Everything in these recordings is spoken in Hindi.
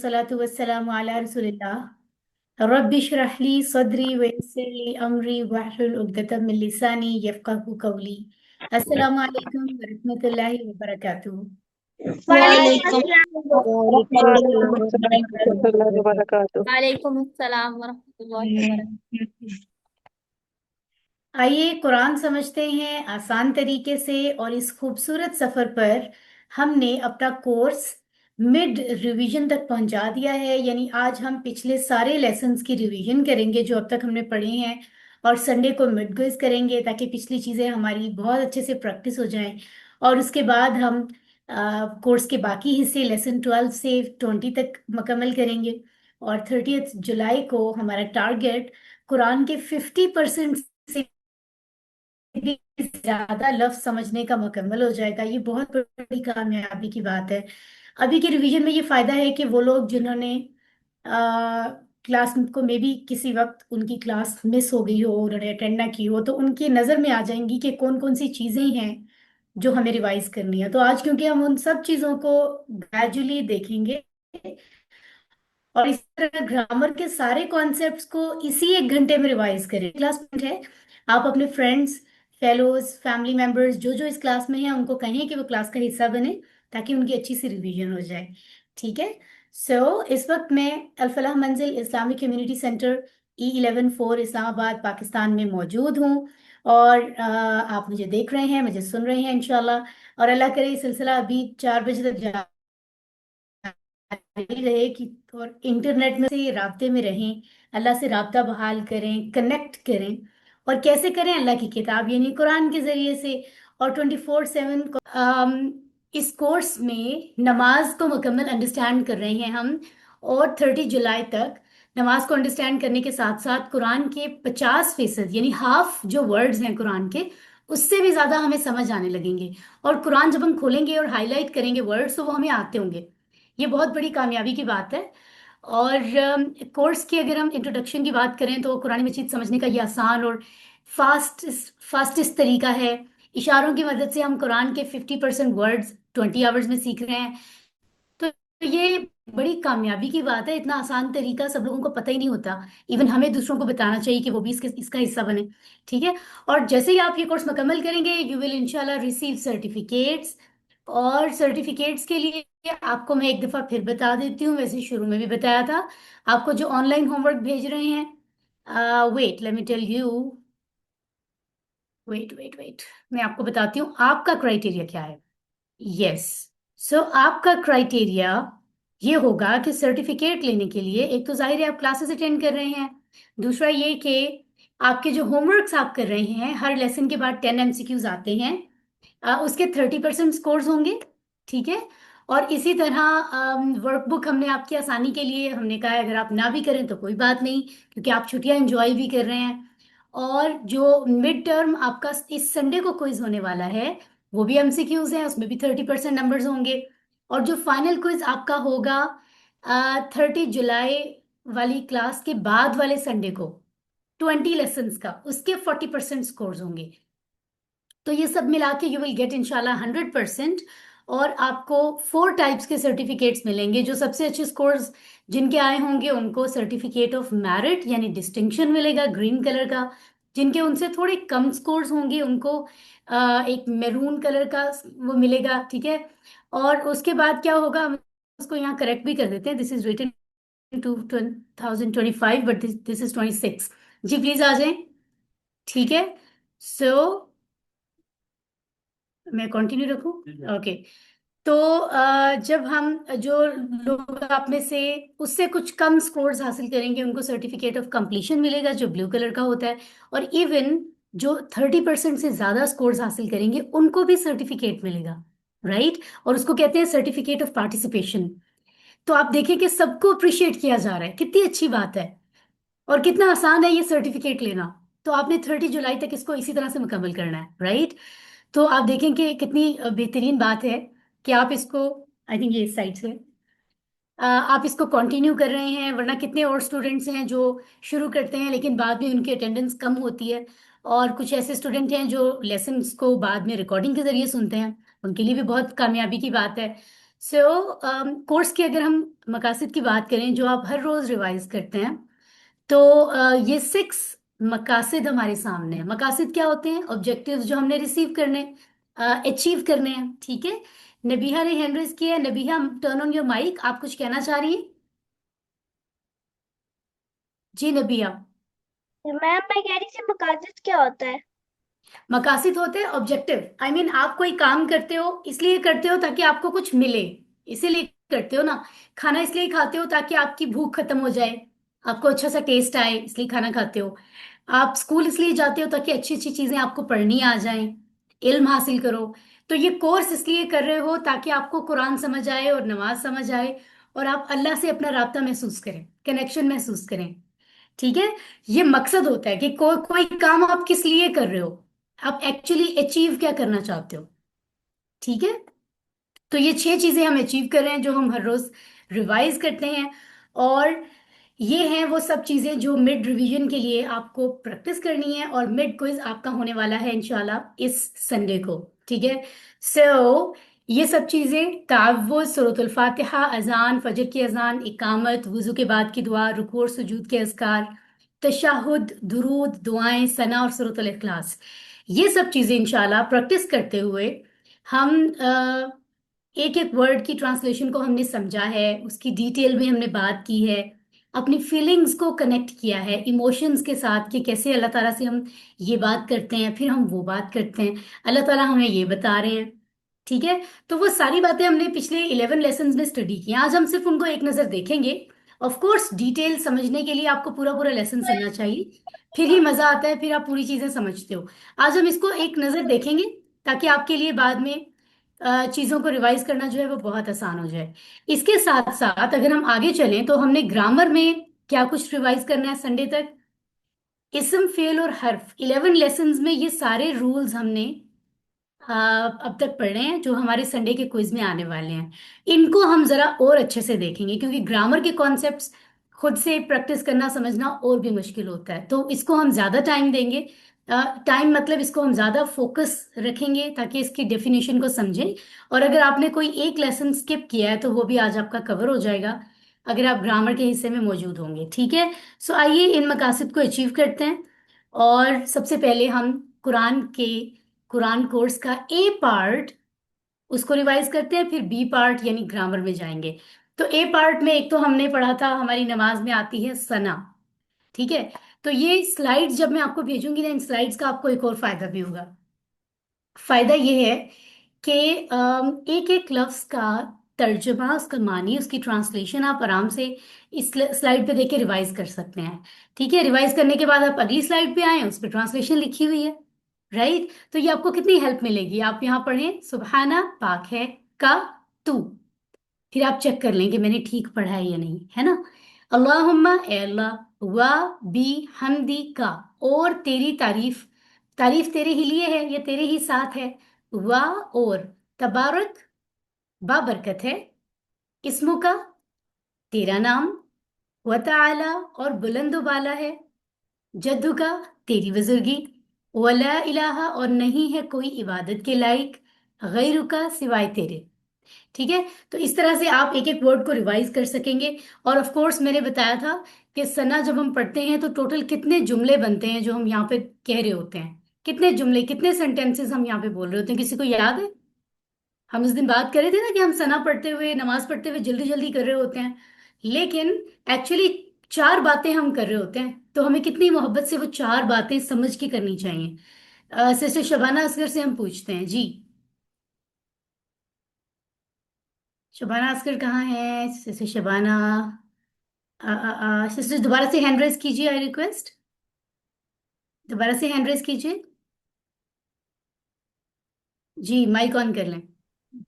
सलातु वस्सलामु अला रसूलिल्लाह रब्बि इश्रह ली सदरी व यस्सिर ली अमरी वहलुल उक़दतम मिन लिसानी यफ़क़हू क़ौली। अस्सलामु अलैकुम व रहमतुल्लाहि व बरकातुहू। वालेकुम वालेकुम अस्सलाम वालेकुम वरहमतुल्लाहि अस्सलाम वबरकातुहू। warahmatullahi wabarakatuh। वालेकुम अस्सलाम वरहमतुल्लाहि वबरकातुहू। आइए कुरान समझते हैं आसान तरीके से। और इस खूबसूरत सफर पर हमने अपना कोर्स मिड रिवीजन तक पहुंचा दिया है। यानी आज हम पिछले सारे लेसन्स की रिवीजन करेंगे जो अब तक हमने पढ़े हैं, और संडे को मिड क्विज करेंगे ताकि पिछली चीजें हमारी बहुत अच्छे से प्रैक्टिस हो जाएं। और उसके बाद हम कोर्स के बाकी हिस्से लेसन 12 से 20 तक मुकम्मल करेंगे। और 30 जुलाई को हमारा टारगेट कुरान के 50% से भी ज्यादा लफ्ज समझने का मुकम्मल हो जाएगा। ये बहुत बड़ी कामयाबी की बात है। अभी के रिवीजन में ये फायदा है कि वो लोग जिन्होंने क्लास को मे भी किसी वक्त उनकी क्लास मिस हो गई हो, उन्होंने अटेंड ना की हो, तो उनकी नजर में आ जाएंगी कि कौन कौन सी चीजें हैं जो हमें रिवाइज करनी है। तो आज क्योंकि हम उन सब चीजों को ग्रेजुअली देखेंगे, और इस तरह ग्रामर के सारे कॉन्सेप्ट्स को इसी 1 घंटे में रिवाइज करें। क्लास पॉइंट है, आप अपने फ्रेंड्स, फेलोज, फैमिली मेंबर्स जो जो इस क्लास में हैं उनको कहें कि वो क्लास का हिस्सा बने ताकि उनकी अच्छी सी रिवीजन हो जाए। ठीक है। इस वक्त मैं अल फलाह मंजिल Islamic community centre E11 4 Islamabad Pakistan में मौजूद हूँ। और आप मुझे देख रहे हैं, मुझे सुन रहे हैं इंशाल्लाह। और अल्लाह करे ये सिलसिला अभी 4 बजे तक जारी रहे कि, और इंटरनेट में से राब्ते में रहें, अल्लाह से राब्ता बहाल करें, कनेक्ट करें। और कैसे करें? अल्लाह की किताब यानी कुरान के जरिए से। और 24/7 इस कोर्स में नमाज को मुकम्मल अंडरस्टैंड कर रहे हैं हम। और 30 जुलाई तक नमाज को अंडरस्टैंड करने के साथ साथ कुरान के 50% यानी हाफ जो वर्ड्स हैं कुरान के, उससे भी ज्यादा हमें समझ आने लगेंगे। और कुरान जब हम खोलेंगे और हाईलाइट करेंगे वर्ड्स तो वो हमें आते होंगे। ये बहुत बड़ी कामयाबी की बात है। और कोर्स की अगर हम इंट्रोडक्शन की बात करें तो कुरान मजीद समझने का ये आसान और फास्टेस्ट तरीका है। इशारों की मदद से हम कुरान के 50% वर्ड्स 20 आवर्स में सीख रहे हैं। तो ये बड़ी कामयाबी की बात है। इतना आसान तरीका सब लोगों को पता ही नहीं होता। इवन हमें दूसरों को बताना चाहिए कि वो भी इसका हिस्सा बने। ठीक है। और जैसे ही आप ये कोर्स मुकम्मल करेंगे यू विल इंशाल्लाह रिसीव सर्टिफिकेट्स। और सर्टिफिकेट्स के लिए आपको मैं एक दफा फिर बता देती हूँ, वैसे शुरू में भी बताया था। आपको जो ऑनलाइन होमवर्क भेज रहे हैं, wait let me tell you, wait wait wait, मैं आपको बताती हूँ आपका क्राइटेरिया क्या है। यस। आपका क्राइटेरिया ये होगा कि सर्टिफिकेट लेने के लिए एक तो जाहिर है आप क्लासेस अटेंड कर रहे हैं। दूसरा ये कि आपके जो होमवर्क्स आप कर रहे हैं, हर लेसन के बाद 10 MCQs आते हैं, उसके 30% स्कोर्स होंगे। ठीक है। और इसी तरह वर्कबुक हमने आपकी आसानी के लिए हमने कहा है अगर आप ना भी करें तो कोई बात नहीं, क्योंकि आप छुट्टियां एंजॉय भी कर रहे हैं। और जो मिड टर्म आपका इस संडे को क्विज होने वाला है वो भी MCQs है, उसमें भी 30% नंबर्स होंगे। और जो फाइनल क्विज आपका होगा 30 जुलाई वाली क्लास के बाद वाले संडे को, 20 लेसन्स का, उसके 40% स्कोर्स होंगे। तो ये सब मिला के यू विल गेट इंशाल्लाह 100%। और आपको 4 टाइप्स के सर्टिफिकेट्स मिलेंगे। जो सबसे अच्छे स्कोर्स जिनके आए होंगे उनको सर्टिफिकेट ऑफ मेरिट यानी डिस्टिंक्शन मिलेगा ग्रीन कलर का। जिनके उनसे थोड़े कम स्कोर्स होंगे उनको एक मैरून कलर का वो मिलेगा। ठीक है। और उसके बाद क्या होगा, हम उसको यहाँ करेक्ट भी कर देते हैं। This is written to 2025 but this is 26। जी प्लीज आ जाएं। ठीक है। सो मैं कंटिन्यू रखूं? ओके। तो जब हम जो लोग आप में से उससे कुछ कम स्कोर्स हासिल करेंगे उनको सर्टिफिकेट ऑफ कंप्लीशन मिलेगा जो ब्लू कलर का होता है। और इवन जो 30% से ज्यादा स्कोर्स हासिल करेंगे उनको भी सर्टिफिकेट मिलेगा। राइट। और उसको कहते हैं सर्टिफिकेट ऑफ पार्टिसिपेशन। तो आप देखें कि सबको अप्रिशिएट किया जा रहा है, कितनी अच्छी बात है। और कितना आसान है ये सर्टिफिकेट लेना। तो आपने 30 जुलाई तक इसको इसी तरह से मुकम्मल करना है। राइट। तो आप देखें कि कितनी बेहतरीन बात है कि आप इसको, आई थिंक ये इस साइड से आप इसको कंटिन्यू कर रहे हैं। वरना कितने और स्टूडेंट्स हैं जो शुरू करते हैं लेकिन बाद में उनकी अटेंडेंस कम होती है। और कुछ ऐसे स्टूडेंट हैं जो लेसन्स को बाद में रिकॉर्डिंग के जरिए सुनते हैं, उनके लिए भी बहुत कामयाबी की बात है। सो कोर्स की अगर हम मकासद की बात करें जो आप हर रोज रिवाइज करते हैं, तो ये 6 मकासद हमारे सामने हैं। मकासद क्या होते हैं? ऑब्जेक्टिव्स जो हमने रिसीव करने, अचीव करने हैं। ठीक है, नबीहा ने हैंड रेज किया है। Nabiha, turn on your mic, आप कुछ कहना चाह रही हैं? जी नबीहा। मैम मैं कह रही थी मकासद क्या होता है। मकासद होते हैं ऑब्जेक्टिव। आई मीन आप कोई काम करते हो, इसलिए करते हो ताकि आपको कुछ मिले, इसीलिए करते हो ना। खाना इसलिए खाते हो ताकि आपकी भूख खत्म हो जाए, आपको अच्छा सा टेस्ट आए, इसलिए खाना खाते हो। आप स्कूल इसलिए जाते हो ताकि अच्छी अच्छी चीजें आपको पढ़नी आ जाएं, इल्म हासिल करो। तो ये कोर्स इसलिए कर रहे हो ताकि आपको कुरान समझ आए और नमाज समझ आए, और आप अल्लाह से अपना राब्ता महसूस करें, कनेक्शन महसूस करें। ठीक है, ये मकसद होता है कि कोई काम आप किस लिए कर रहे हो, आप एक्चुअली अचीव क्या करना चाहते हो। ठीक है, तो ये 6 चीजें हम अचीव कर रहे हैं जो हम हर रोज रिवाइज करते हैं। और ये हैं वो सब चीजें जो मिड रिवीजन के लिए आपको प्रैक्टिस करनी है, और मिड क्विज आपका होने वाला है इंशाल्लाह इस संडे को। ठीक है, सो ये सब चीजें तावुज़, सूरतुल फातिहा, अजान, फजर की अजान, इकामत, वुजू के बाद की दुआ, रुकू और सुजूद के अज़कार, तशहुद, दुरूद, दुआएं, सना और सूरतुल इखलास, ये सब चीजें इंशाल्लाह प्रैक्टिस करते हुए हम एक एक वर्ड की ट्रांसलेशन को हमने समझा है, उसकी डिटेल में हमने बात की है, अपनी फीलिंग्स को कनेक्ट किया है इमोशंस के साथ कि कैसे अल्लाह ताला से हम ये बात करते हैं, फिर हम वो बात करते हैं, अल्लाह ताला हमें ये बता रहे हैं। ठीक है, तो वो सारी बातें हमने पिछले 11 लेसन में स्टडी की। आज हम सिर्फ उनको एक नज़र देखेंगे। ऑफ कोर्स डिटेल समझने के लिए आपको पूरा पूरा लेसन सुनना चाहिए, फिर ही मजा आता है, फिर आप पूरी चीजें समझते हो। आज हम इसको एक नज़र देखेंगे ताकि आपके लिए बाद में चीजों को रिवाइज करना जो है वो बहुत आसान हो जाए। इसके साथ साथ अगर हम आगे चलें तो हमने ग्रामर में क्या कुछ रिवाइज करना है संडे तक। इस्म, फेल और हर्फ, 11 लेसन्स में ये सारे रूल्स हमने अब तक पढ़े हैं जो हमारे संडे के क्विज में आने वाले हैं। इनको हम जरा और अच्छे से देखेंगे क्योंकि ग्रामर के कॉन्सेप्ट्स खुद से प्रैक्टिस करना समझना और भी मुश्किल होता है, तो इसको हम ज्यादा टाइम देंगे। टाइम मतलब इसको हम ज्यादा फोकस रखेंगे ताकि इसकी डेफिनेशन को समझें। और अगर आपने कोई एक लेसन स्किप किया है तो वो भी आज आपका कवर हो जाएगा अगर आप ग्रामर के हिस्से में मौजूद होंगे। ठीक है, सो आइए इन मकासद को अचीव करते हैं। और सबसे पहले हम कुरान कोर्स का ए पार्ट उसको रिवाइज करते हैं, फिर बी पार्ट यानी ग्रामर में जाएंगे। तो ए पार्ट में एक तो हमने पढ़ा था, हमारी नमाज में आती है सना। ठीक है, तो ये स्लाइड्स जब मैं आपको भेजूंगी ना, इन स्लाइड्स का आपको एक और फायदा भी होगा। फायदा ये है कि एक एक लफ्ज का तर्जुमा, उसका मानी, उसकी ट्रांसलेशन आप आराम से इस स्लाइड पे देख के रिवाइज कर सकते हैं। ठीक है, रिवाइज करने के बाद आप अगली स्लाइड पे आए, उस पर ट्रांसलेशन लिखी हुई है। राइट, तो ये आपको कितनी हेल्प मिलेगी। आप यहाँ पढ़ें सुबहाना पाक है का तू, फिर आप चेक कर लें कि मैंने ठीक पढ़ा है या नहीं, है ना। अल्लाहुम्मा, ए अल्लाह, वा बी हमदी का, और तेरी तारीफ, तारीफ तेरे ही लिए है, ये तेरे ही साथ है। वा, और तबारक, बाबरकत है, इसमु का, तेरा नाम, व तआला, और बुलंद बाला है, जद्दू का, तेरी बुजुर्गी, वला इलाहा, और नहीं है कोई इबादत के लायक, गैरू का, सिवाय तेरे। ठीक है, तो इस तरह से आप एक एक वर्ड को रिवाइज कर सकेंगे। और ऑफ कोर्स मैंने बताया था कि सना जब हम पढ़ते हैं तो टोटल कितने जुमले बनते हैं जो हम यहाँ पे कह रहे होते हैं, कितने जुमले, कितने सेंटेंसेस हम यहाँ पे बोल रहे होते हैं, किसी को याद है? हम उस दिन बात कर रहे थे ना कि हम सना पढ़ते हुए, नमाज पढ़ते हुए जल्दी जल्दी कर रहे होते हैं, लेकिन एक्चुअली 4 बातें हम कर रहे होते हैं, तो हमें कितनी मोहब्बत से वो 4 बातें समझ के करनी चाहिए। सिस्टर शबाना असगर से हम पूछते हैं जी। शबाना असगर कहाँ है सिस्टर शबाना? सिस्टर दोबारा से हैंड रेस कीजिए, आई रिक्वेस्ट, दोबारा से हैंड रेस कीजिए। जी, माइक ऑन कर लें।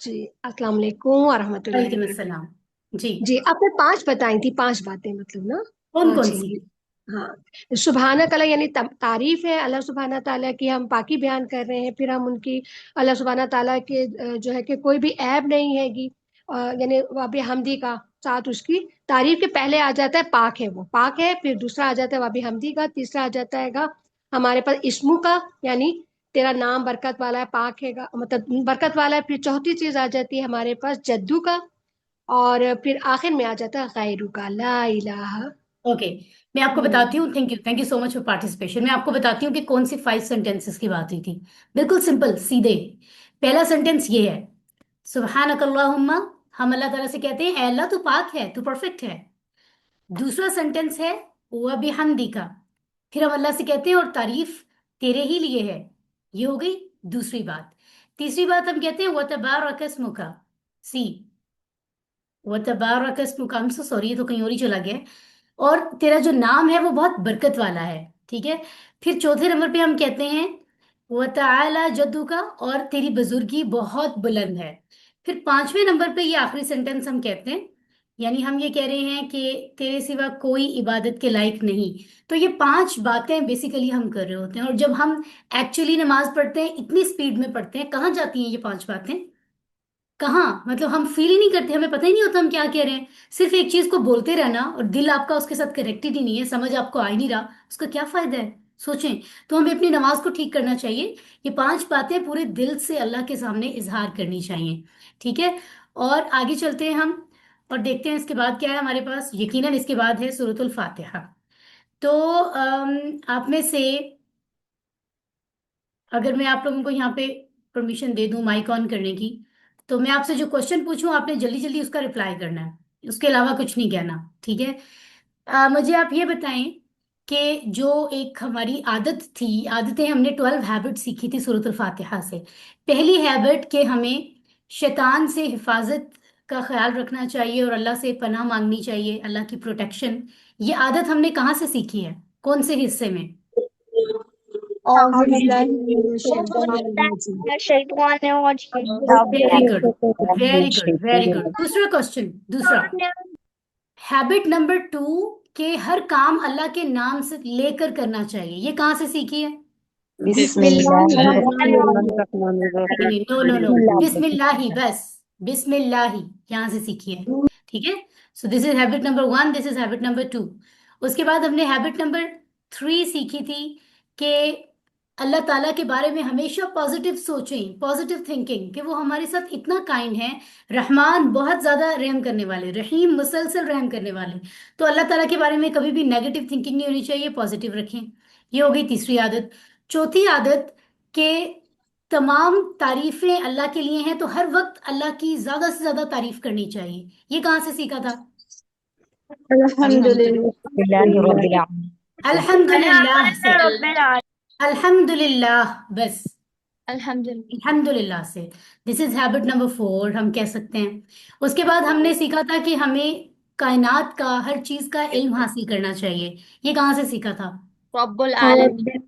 जी, अस्सलाम वालेकुम व रहमतुल्लाहि वालेकुम वबरकातुहू। अस्सलाम। जी, जी, आपने 5 बताई थी, 5 बातें मतलब ना। कौन कौन 5 सी? ही। हाँ, सुबहाना कला यानी तारीफ है अल्लाह सुबहाना ताला की, हम पाकी बयान कर रहे हैं, फिर हम उनकी अल्लाह सुबहाना ताला के जो है कि कोई भी ऐब नहीं हैगी, यानी वाबी हमदी का साथ उसकी तारीफ के पहले आ जाता है पाक है, वो पाक है, फिर दूसरा आ जाता है वाबी हमदी का, तीसरा आ जाता है हमारे पास इस्मू का यानी तेरा नाम बरकत वाला है, पाक है, मतलब बरकत वाला है। फिर चौथी चीज आ जाती है हमारे पास जद्दू का, और फिर आखिर में आ जाता है गैरू का, ला इलाहा। ओके, मैं आपको बताती हूँ। Thank you so much for participation. मैं आपको बताती हूँ कि कौन सी 5 सेंटेंसेस की बात हुई थी। बिल्कुल सिंपल सीधे। पहला सेंटेंस ये है, सुब्हानक अल्लाहुम्मा। हम अल्लाह ताला से कहते हैं, "ऐ अल्लाह तू पाक है, तू परफेक्ट है।" दूसरा सेंटेंस है व बिहम्दी का। फिर हम अल्लाह से कहते हैं, और तारीफ तेरे ही लिए है। ये हो गई दूसरी बात। तीसरी बात हम कहते हैं व तबारक अस्मुका। सी, व तबारक अस्मुका, आई एम सो सॉरी, ये तो कहीं और ही चला गया है। और तेरा जो नाम है वो बहुत बरकत वाला है। ठीक है। फिर चौथे नंबर पे हम कहते हैं व तआला जद्दू का, और तेरी बुजुर्गी बहुत बुलंद है। फिर पांचवें नंबर पे ये आखिरी सेंटेंस हम कहते हैं, यानी हम ये कह रहे हैं कि तेरे सिवा कोई इबादत के लायक नहीं। तो ये 5 बातें बेसिकली हम कर रहे होते हैं, और जब हम एक्चुअली नमाज पढ़ते हैं इतनी स्पीड में पढ़ते हैं, कहाँ जाती हैं ये 5 बातें? कहाँ, मतलब हम फील ही नहीं करते, हमें पता ही नहीं होता हम क्या कह रहे हैं। सिर्फ एक चीज को बोलते रहना और दिल आपका उसके साथ कनेक्टेड ही नहीं है, समझ आपको आ ही नहीं रहा, उसका क्या फायदा है? सोचें। तो हमें अपनी नमाज को ठीक करना चाहिए। ये 5 बातें पूरे दिल से अल्लाह के सामने इजहार करनी चाहिए। ठीक है। और आगे चलते हैं हम, और देखते हैं इसके बाद क्या है हमारे पास। यकीनन इसके बाद है सूरतुल फातिहा। तो आप में से, अगर मैं आप लोगों को यहाँ पे परमिशन दे दूं माइक ऑन करने की, तो मैं आपसे जो क्वेश्चन पूछूं आपने जल्दी जल्दी उसका रिप्लाई करना है, उसके अलावा कुछ नहीं कहना। ठीक है। मुझे आप ये बताएं कि जो एक हमारी आदत थी, आदतें, हमने 12 हैबिट सीखी थी सूरत फातिहा से। पहली हैबिट कि हमें शैतान से हिफाजत का ख्याल रखना चाहिए और अल्लाह से पनाह मांगनी चाहिए, अल्लाह की प्रोटेक्शन। ये आदत हमने कहाँ से सीखी है, कौन से हिस्से में? औज़ु औज़ु बिल्लाहि बिल्लाहि मिनश शैतानिर रजीम। मिनश शैतानिर रजीम। Very good, very good, very good. दूसरा क्वेश्चन, दूसरा हैबिट नंबर 2, के हर काम अल्लाह के नाम से लेकर करना चाहिए। ये कहाँ से सीखी है? नहीं नहीं, नो नो नो, बिस्मिल्लाही, बस बिस्मिल्लाही यहाँ से सीखी है। ठीक है। So this is habit number 1, this is habit number 2। उसके बाद हमने हैबिट नंबर 3 सीखी थी कि अल्लाह ताला के बारे में हमेशा पॉजिटिव सोचें, पॉजिटिव थिंकिंग, कि वो हमारे साथ इतना काइंड है। रहमान, बहुत ज्यादा रहम करने वाले, रहीम, मुसलसल रहम करने वाले। तो अल्लाह ताला के बारे में कभी भी नेगेटिव थिंकिंग नहीं होनी चाहिए, पॉजिटिव रखें। ये हो गई तीसरी आदत। चौथी आदत के तमाम तारीफें अल्लाह के लिए हैं, तो हर वक्त अल्लाह की ज्यादा से ज्यादा तारीफ करनी चाहिए। ये कहाँ से सीखा था? अल्हम्दुलिल्लाह अल्हम्दुलिल्लाह से। रब्बिल आलमीन। अल्हम्दुलिल्लाह, बस अल्हम्दुलिल्लाह। अल्हम्दुलिल्लाह से। दिस इज हैबिट नंबर 4, हम कह सकते हैं। उसके बाद हमने सीखा था कि हमें कायनात का, हर चीज का इल्म हासिल करना चाहिए। ये कहाँ से सीखा था? रब्बुल आलमीन।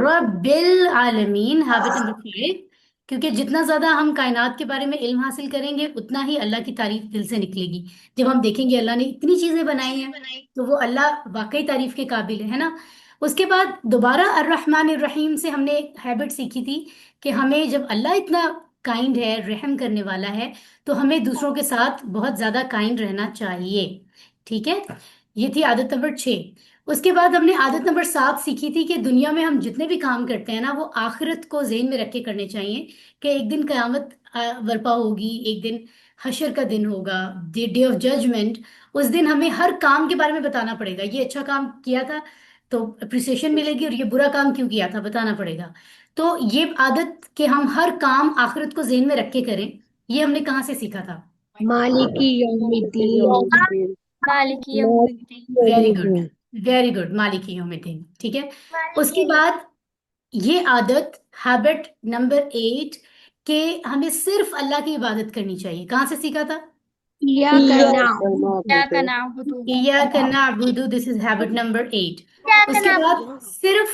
रब्बिल आलमीन, हैबिट नंबर 5। क्योंकि जितना ज्यादा हम कायनात के बारे में इल्म हासिल करेंगे उतना ही अल्लाह की तारीफ दिल से निकलेगी। जब हम देखेंगे अल्लाह ने इतनी चीजें बनाई हैं, तो वो अल्लाह वाकई तारीफ के काबिल है ना। उसके बाद दोबारा अर्रहमान रहीम से हमने एक हैबिट सीखी थी कि हमें, जब अल्लाह इतना काइंड है, रहम करने वाला है, तो हमें दूसरों के साथ बहुत ज्यादा काइंड रहना चाहिए। ठीक है। ये थी आदत नंबर 6। उसके बाद हमने आदत नंबर 7 सीखी थी कि दुनिया में हम जितने भी काम करते हैं ना, वो आखिरत को ज़हन में रख के करने चाहिए, कि एक दिन कयामत बर्पा होगी, एक दिन हशर का दिन होगा, डे ऑफ जजमेंट। उस दिन हमें हर काम के बारे में बताना पड़ेगा, ये अच्छा काम किया था तो अप्रिसिएशन मिलेगी, और ये बुरा काम क्यों किया था बताना पड़ेगा। तो ये आदत कि हम हर काम आखिरत को ज़हन में रख के करें, ये हमने कहाँ से सीखा था? मालिकी यौमिद्दीन। मालिक यौमिद्दीन। वेरी गुड, वेरी गुड, मालिकी यौमिद्दीन। ठीक है। उसके बाद ये आदत, हैबिट नंबर 8, के हमें सिर्फ अल्लाह की इबादत करनी चाहिए। कहाँ से सीखा था? इय्याका इय्याक नअबुदु। इय्याक नअबुदु, दिस इज हैबिट नंबर 8। इय्याक उसके बाद नअबुदु सिर्फ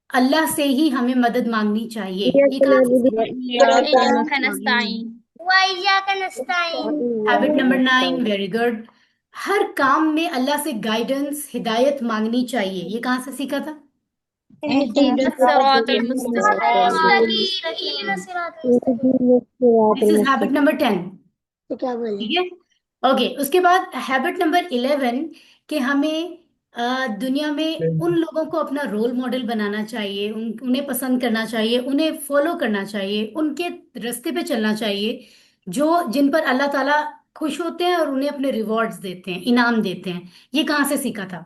अल्लाह से ही हमें मदद मांगनी चाहिए। ये कहाँ से व सीखा? इय्याक नस्तईन। व इय्याक नस्तईन। Habit number 9, very good. हर काम में अल्लाह से गाइडेंस, हिदायत मांगनी चाहिए। ये कहाँ से सीखा था? इहदिनस सिरातल मुस्तकीम। This is habit number 10। तो क्या बोले? ठीक है। ओके, उसके बाद हैबिट नंबर 11, कि हमें दुनिया में उन लोगों को अपना रोल मॉडल बनाना चाहिए, उन्हें पसंद करना चाहिए, उन्हें फॉलो करना चाहिए, उनके रास्ते पे चलना चाहिए, जो जिन पर अल्लाह ताला खुश होते हैं और उन्हें अपने रिवॉर्ड्स देते हैं, इनाम देते हैं। ये कहाँ से सीखा था?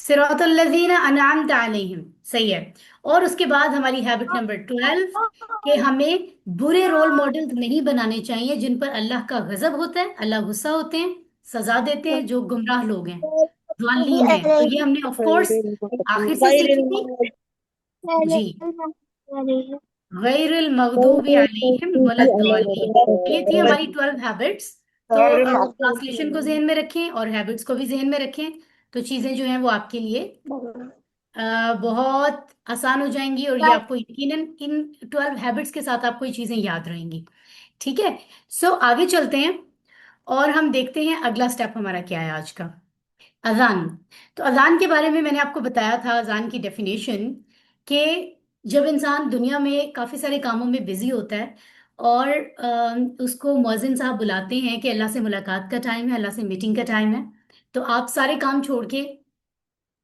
सिरातल्लज़ीना अनअमत अलैहिम। सही है। और उसके बाद हमारी हैबिट नंबर 12, कि हमें बुरे रोल मॉडल नहीं बनाने चाहिए जिन पर अल्लाह का गजब होता है, अल्लाह गुस्सा होते हैं, सजा देते हैं, जो गुमराह लोग हैं, ज़ालिम हैं। तो ये हमने ऑफ कोर्स आखिर से सीखी थी। जी, गैरुल मगदूबी अलैहिम वलद्दालिन। ये थी हमारी 12 हैबिट्स। तो ट्रांसलेशन को जहन में रखें और हैबिट्स को भी जहन में रखें, तो चीजें जो हैं वो आपके लिए बहुत आसान हो जाएंगी, और ये आपको यकीनन इन 12 हैबिट्स के साथ आपको ये चीजें याद रहेंगी। ठीक है। सो आगे चलते हैं और हम देखते हैं अगला स्टेप हमारा क्या है आज का। अजान। तो अजान के बारे में मैंने आपको बताया था, अजान की डेफिनेशन, कि जब इंसान दुनिया में काफी सारे कामों में बिजी होता है और उसको मुअज्जिन साहब बुलाते हैं कि अल्लाह से मुलाकात का टाइम है, अल्लाह से मीटिंग का टाइम है, तो आप सारे काम छोड़ के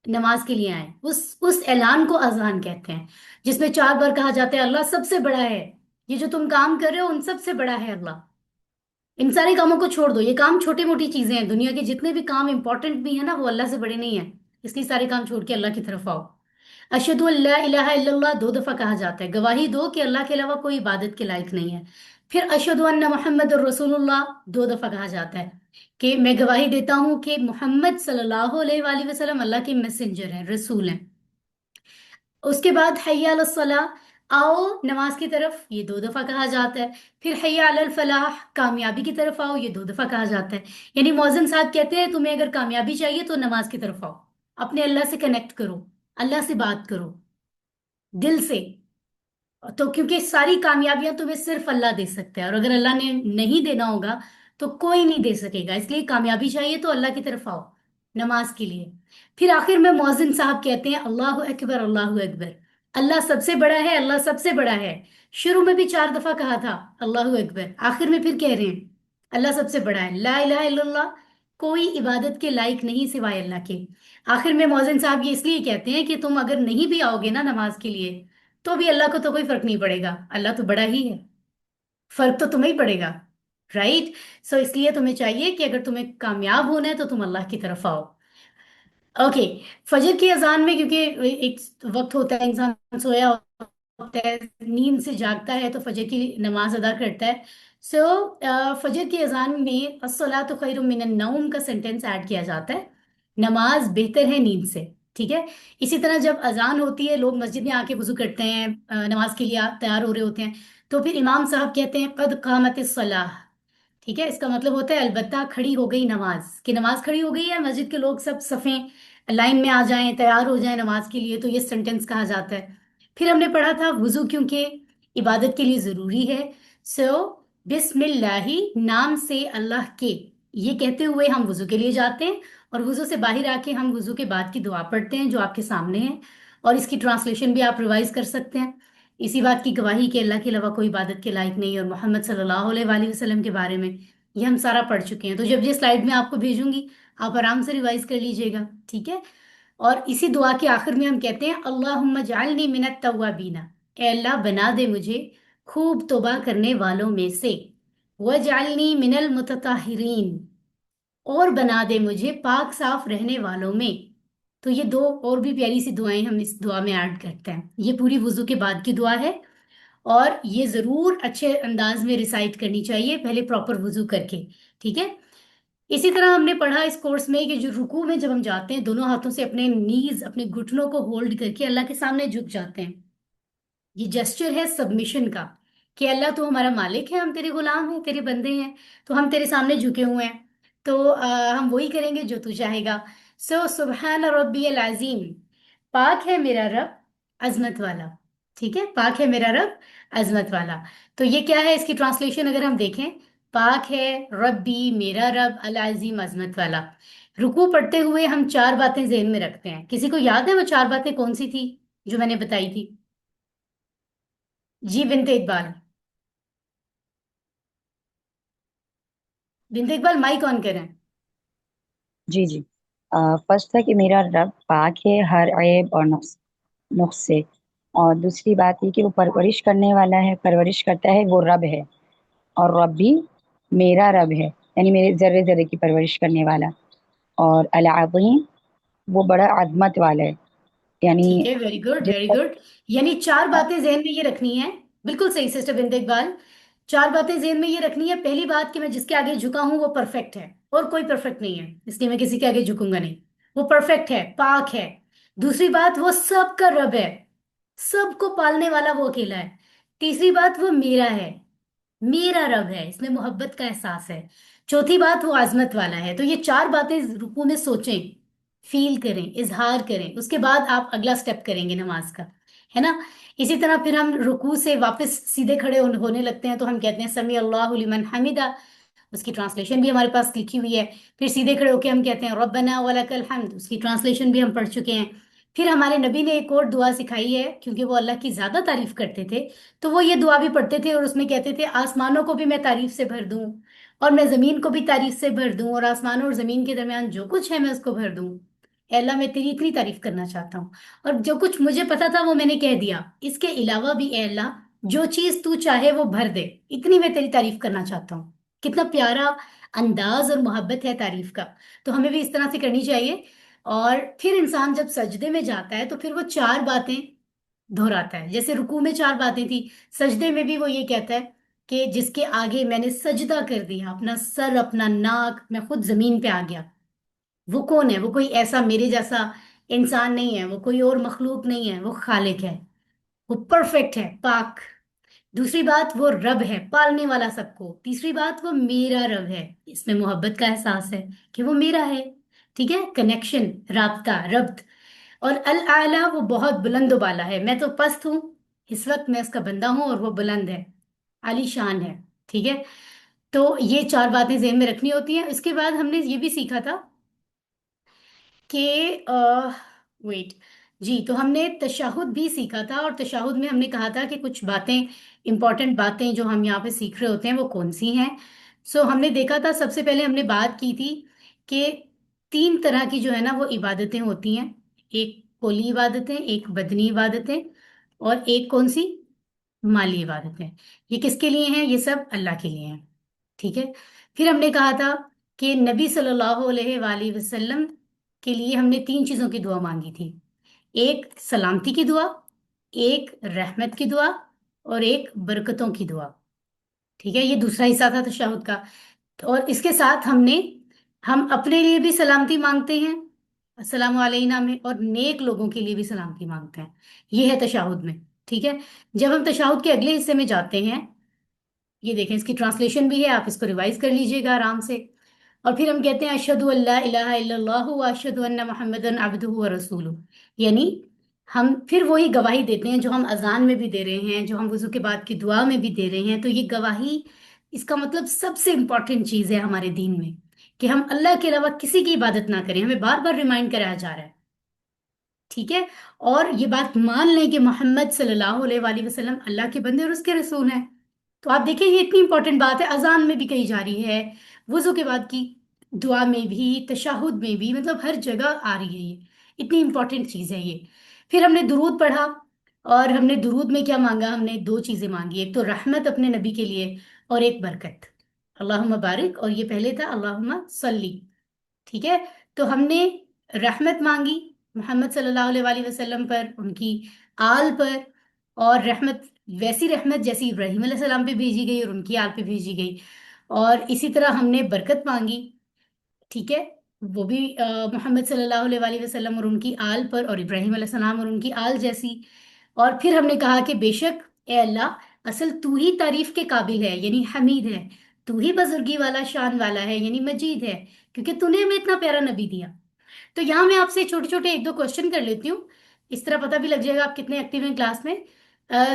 नमाज के लिए आए। उस ऐलान को अजान कहते हैं, जिसमें 4 बार कहा जाता है अल्लाह सबसे बड़ा है, ये जो तुम काम कर रहे हो उन सबसे बड़ा है अल्लाह। इन सारे कामों को छोड़ दो, ये काम छोटी मोटी चीजें हैं, दुनिया के जितने भी काम इंपॉर्टेंट भी है ना वो अल्लाह से बड़े नहीं है, इसलिए सारे काम छोड़ के अल्लाह की तरफ आओ। अशहदु अल्ला इलाहा इल्लल्लाह 2 दफा कहा जाता है, गवाही दो कि अल्लाह के अलावा कोई इबादत के लायक नहीं है। फिर अशहदु अन्ना मुहम्मद रसूलुल्लाह 2 दफा कहा जाता है कि मैं गवाही देता हूँ कि मोहम्मद सल्लल्लाहु अलैहि वसल्लम अल्लाह के मैसेंजर हैं, रसूल हैं। उसके बाद हय्या अलस सलाह, आओ नमाज की तरफ, ये 2 दफा कहा जाता है। फिर हय्या अलल फलाह, कामयाबी की तरफ आओ, ये 2 दफा कहा जाता है। यानी मौज़िन साहब कहते हैं तुम्हें अगर कामयाबी चाहिए तो नमाज की तरफ आओ, अपने अल्लाह से कनेक्ट करो, अल्लाह से बात करो दिल से। तो क्योंकि सारी कामयाबियां तुम्हें सिर्फ अल्लाह दे सकता है, और अगर अल्लाह ने नहीं देना होगा तो कोई नहीं दे सकेगा, इसलिए कामयाबी चाहिए तो अल्लाह की तरफ आओ नमाज के लिए। फिर आखिर में मौज़िन साहब कहते हैं अल्लाह अकबर, अल्लाह अकबर, अल्लाह सबसे बड़ा है, अल्लाह सबसे बड़ा है। शुरू में भी 4 दफा कहा था अल्लाह अकबर, आखिर में फिर कह रहे हैं अल्लाह सबसे बड़ा है, ला इलाहा इल्लल्लाह, कोई इबादत के लायक नहीं सिवाय अल्लाह के। आखिर में मौज़िन साहब ये इसलिए कहते हैं कि तुम अगर नहीं भी आओगे ना नमाज के लिए तो भी अल्लाह को तो कोई फर्क नहीं पड़ेगा, अल्लाह तो बड़ा ही है, फर्क तो तुम्हें ही पड़ेगा। राइट। सो इसलिए तुम्हें चाहिए कि अगर तुम्हें कामयाब होना है तो तुम अल्लाह की तरफ आओ। ओके। फजर की अजान में, क्योंकि एक वक्त होता है इंसान सोया होता है, नींद से जागता है तो फजर की नमाज अदा करता है। सो फजर की अजान में अस्सलातु खैरुम मिनन नौम का सेंटेंस ऐड किया जाता है, नमाज बेहतर है नींद से। ठीक है। इसी तरह जब अजान होती है लोग मस्जिद में आके वुजू करते हैं, नमाज के लिए तैयार हो रहे होते हैं, तो फिर इमाम साहब कहते हैं कद कामतिस सलाह। ठीक है। इसका मतलब होता है अलबत्ता खड़ी हो गई नमाज, कि नमाज खड़ी हो गई है, मस्जिद के लोग सब सफ़ें लाइन में आ जाएं, तैयार हो जाएं नमाज के लिए, तो ये सेंटेंस कहा जाता है। फिर हमने पढ़ा था वुजू क्योंकि इबादत के लिए ज़रूरी है। सो बिस्मिल्लाही, नाम से अल्लाह के, ये कहते हुए हम वुजू के लिए जाते हैं, और वुजू से बाहर आके हम वुजू के बाद की दुआ पढ़ते हैं जो आपके सामने है, और इसकी ट्रांसलेशन भी आप रिवाइज कर सकते हैं। इसी बात की गवाही कि अल्लाह के अलावा कोई इबादत के लायक नहीं, और मोहम्मद सल्लल्लाहु अलैहि वसल्लम के बारे में ये हम सारा पढ़ चुके हैं। तो जब ये स्लाइड में आपको भेजूंगी आप आराम से रिवाइज कर लीजिएगा। ठीक है। और इसी दुआ के आखिर में हम कहते हैं अल्लाहुम्मा जअलनी मिनत तव्वाबीना, ए अल्लाह बना दे मुझे खूब तौबा करने वालों में से, वजअलनी मिनल मुतताहिरीन, और बना दे मुझे पाक साफ रहने वालों में। तो ये दो और भी प्यारी सी दुआएं हम इस दुआ में ऐड करते हैं, ये पूरी वुजू के बाद की दुआ है, और ये जरूर अच्छे अंदाज में रिसाइट करनी चाहिए पहले प्रॉपर वुजू करके। ठीक है। इसी तरह हमने पढ़ा इस कोर्स में कि जो रुकू में जब हम जाते हैं दोनों हाथों से अपने नीज, अपने घुटनों को होल्ड करके अल्लाह के सामने झुक जाते हैं, ये जेस्चर है सबमिशन का, कि अल्लाह तू हमारा मालिक है, हम तेरे गुलाम हैं, तेरे बंदे हैं, तो हम तेरे सामने झुके हुए हैं, तो हम वही करेंगे जो तू चाहेगा। सो सुबहान रब्बियल अजीम, पाक है मेरा रब अजमत वाला। ठीक है। पाक है मेरा रब अजमत वाला। तो ये क्या है, इसकी ट्रांसलेशन अगर हम देखें, पाक है रब्बी मेरा रब अल अजीम अजमत वाला। रुकू पढ़ते हुए हम 4 बातें जेहन में रखते हैं, किसी को याद है वो 4 बातें कौन सी थी जो मैंने बताई थी? जी बिनते इकबाल। बिंदु इकबाल माइक ऑन करें। जी जी। फर्स्ट था कि मेरा रब पाक है हर ऐब और नुक्स नुक्स से। और दूसरी बात ये कि वो परवरिश करने वाला है, परवरिश करता है, वो रब है। और रब भी मेरा रब है, यानी मेरे जर्रे जर्रे की परवरिश करने वाला। और अल अज़ीम, वो बड़ा अजमत वाला है, ठीक यानी है, वेरी गुड जिस वेरी गुड। यानी चार बातें जहन में ये रखनी है। बिल्कुल सही सिस्टर बिंदु इकबाल। चार बातें जहन में ये रखनी है। पहली बात कि मैं जिसके आगे झुका हूं वो परफेक्ट है और कोई परफेक्ट नहीं है, इसलिए मैं किसी के आगे झुकूंगा नहीं। वो परफेक्ट है, पाक है। दूसरी बात, वो सबका रब है, सबको पालने वाला वो अकेला है। तीसरी बात, वो मेरा है, मेरा रब है, इसमें मोहब्बत का एहसास है। चौथी बात, वो आजमत वाला है। तो ये चार बातें रुकू में सोचें, फील करें, इजहार करें, उसके बाद आप अगला स्टेप करेंगे नमाज का, है ना। इसी तरह फिर हम रुकू से वापस सीधे खड़े होने लगते हैं तो हम कहते हैं समी अल्लाहु लिमन हमिदा। उसकी ट्रांसलेशन भी हमारे पास लिखी हुई है। फिर सीधे खड़े होके हम कहते हैं रब्बना वलकल हम्द, उसकी ट्रांसलेशन भी हम पढ़ चुके हैं। फिर हमारे नबी ने एक और दुआ सिखाई है, क्योंकि वो अल्लाह की ज्यादा तारीफ करते थे, तो वो ये दुआ भी पढ़ते थे और उसमें कहते थे आसमानों को भी मैं तारीफ से भर दूं, और मैं जमीन को भी तारीफ से भर दूं, और आसमानों और जमीन के दरमियान जो कुछ है मैं उसको भर दूं। ए अल्लाह, मैं तेरी इतनी तारीफ करना चाहता हूँ, और जो कुछ मुझे पता था वो मैंने कह दिया, इसके अलावा भी ए अल्लाह, जो चीज तू चाहे वो भर दे, इतनी मैं तेरी तारीफ करना चाहता हूँ। कितना प्यारा अंदाज और मोहब्बत है तारीफ का। तो हमें भी इस तरह से करनी चाहिए। और फिर इंसान जब सजदे में जाता है तो फिर वो चार बातें दोहराता है। जैसे रुकू में चार बातें थी, सजदे में भी वो ये कहता है कि जिसके आगे मैंने सजदा कर दिया, अपना सर अपना नाक मैं खुद जमीन पे आ गया। वो कौन है? वो कोई ऐसा मेरे जैसा इंसान नहीं है, वो कोई और मखलूक नहीं है, वो खालिक है, वो परफेक्ट है, पाक। दूसरी बात, वो रब है, पालने वाला सबको। तीसरी बात, वो मेरा रब है, इसमें मोहब्बत का एहसास है कि वो मेरा है। ठीक है, कनेक्शन, राब्ता, रब्त। और अल आला, वो बहुत बुलंद वाला है, मैं तो पस्त हूं, इस वक्त मैं उसका बंदा हूं, और वो बुलंद है, आलीशान है। ठीक है। तो ये चार बातें ज़हन में रखनी होती हैं। इसके बाद हमने ये भी सीखा था कि वेट, जी, तो हमने तशहुद भी सीखा था, और तशहुद में हमने कहा था कि कुछ बातें, इंपॉर्टेंट बातें जो हम यहाँ पे सीख रहे होते हैं वो कौन सी हैं। सो हमने देखा था, सबसे पहले हमने बात की थी कि तीन तरह की जो है ना वो इबादतें होती हैं। एक कौली इबादतें, एक बदनी इबादतें, और एक कौन सी, माली इबादतें। ये किसके लिए हैं? ये सब अल्लाह के लिए हैं। ठीक है। फिर हमने कहा था कि नबी सल्लल्लाहु अलैहि वसल्लम के लिए हमने तीन चीजों की दुआ मांगी थी। एक सलामती की दुआ, एक रहमत की दुआ, और एक बरकतों की दुआ। ठीक है, ये दूसरा हिस्सा था तशहुद का। और इसके साथ हम अपने लिए भी सलामती मांगते हैं अस्सलामु अलैना में, और नेक लोगों के लिए भी सलामती मांगते हैं। ये है तशहुद में। ठीक है। जब हम तशहुद के अगले हिस्से में जाते हैं, ये देखें, इसकी ट्रांसलेशन भी है, आप इसको रिवाइज कर लीजिएगा आराम से। और फिर हम कहते हैं अशहदु अल्ला इलाहा इल्लल्लाहु व अशहदु अन्ना मुहम्मदन अब्दुहु व रसूलुहु। यानी हम फिर वही गवाही देते हैं जो हम अजान में भी दे रहे हैं, जो हम वुजू के बाद की दुआ में भी दे रहे हैं। तो ये गवाही, इसका मतलब सबसे इंपॉर्टेंट चीज है हमारे दीन में, कि हम अल्लाह के अलावा किसी की इबादत ना करें। हमें बार बार रिमाइंड कराया जा रहा है। ठीक है। और ये बात मान लें कि मोहम्मद सल्लल्लाहु अलैहि वसल्लम अल्लाह के बंदे और उसके रसूल हैं। तो आप देखिए, ये इतनी इंपॉर्टेंट बात है, अजान में भी कही जा रही है, वुजू के बाद की दुआ में भी, तशहुद में भी, मतलब हर जगह आ रही है ये। इतनी इंपॉर्टेंट चीज है ये। फिर हमने दुरूद पढ़ा, और हमने दुरूद में क्या मांगा? हमने दो चीजें मांगी, एक तो रहमत अपने नबी के लिए, और एक बरकत, अल्लाहुम्मा बारिक, और ये पहले था अल्लाहुम्मा सल्ली। ठीक है। तो हमने रहमत मांगी मोहम्मद सल्लल्लाहु अलैहि वसल्लम पर, उनकी आल पर। और रहमत, वैसी रहमत जैसी इब्राहिम अलैहिस्सलाम पे भेजी गई और उनकी आल पे भेजी गई। और इसी तरह हमने बरकत मांगी। ठीक है। वो भी मोहम्मद सल्लल्लाहु अलैहि वसल्लम और उनकी आल पर, और इब्राहिम अलैहिस्सलाम और उनकी आल जैसी। और फिर हमने कहा कि बेशक ए अल्लाह, असल तू ही तारीफ के काबिल है, यानी हमीद है। तू ही बुजुर्गी वाला, शान वाला है, यानी मजीद है, क्योंकि तूने हमें इतना प्यारा नबी दिया। तो यहाँ मैं आपसे छोटे छोटे एक दो क्वेश्चन कर लेती हूँ, इस तरह पता भी लग जाएगा आप कितने एक्टिव हैं क्लास में।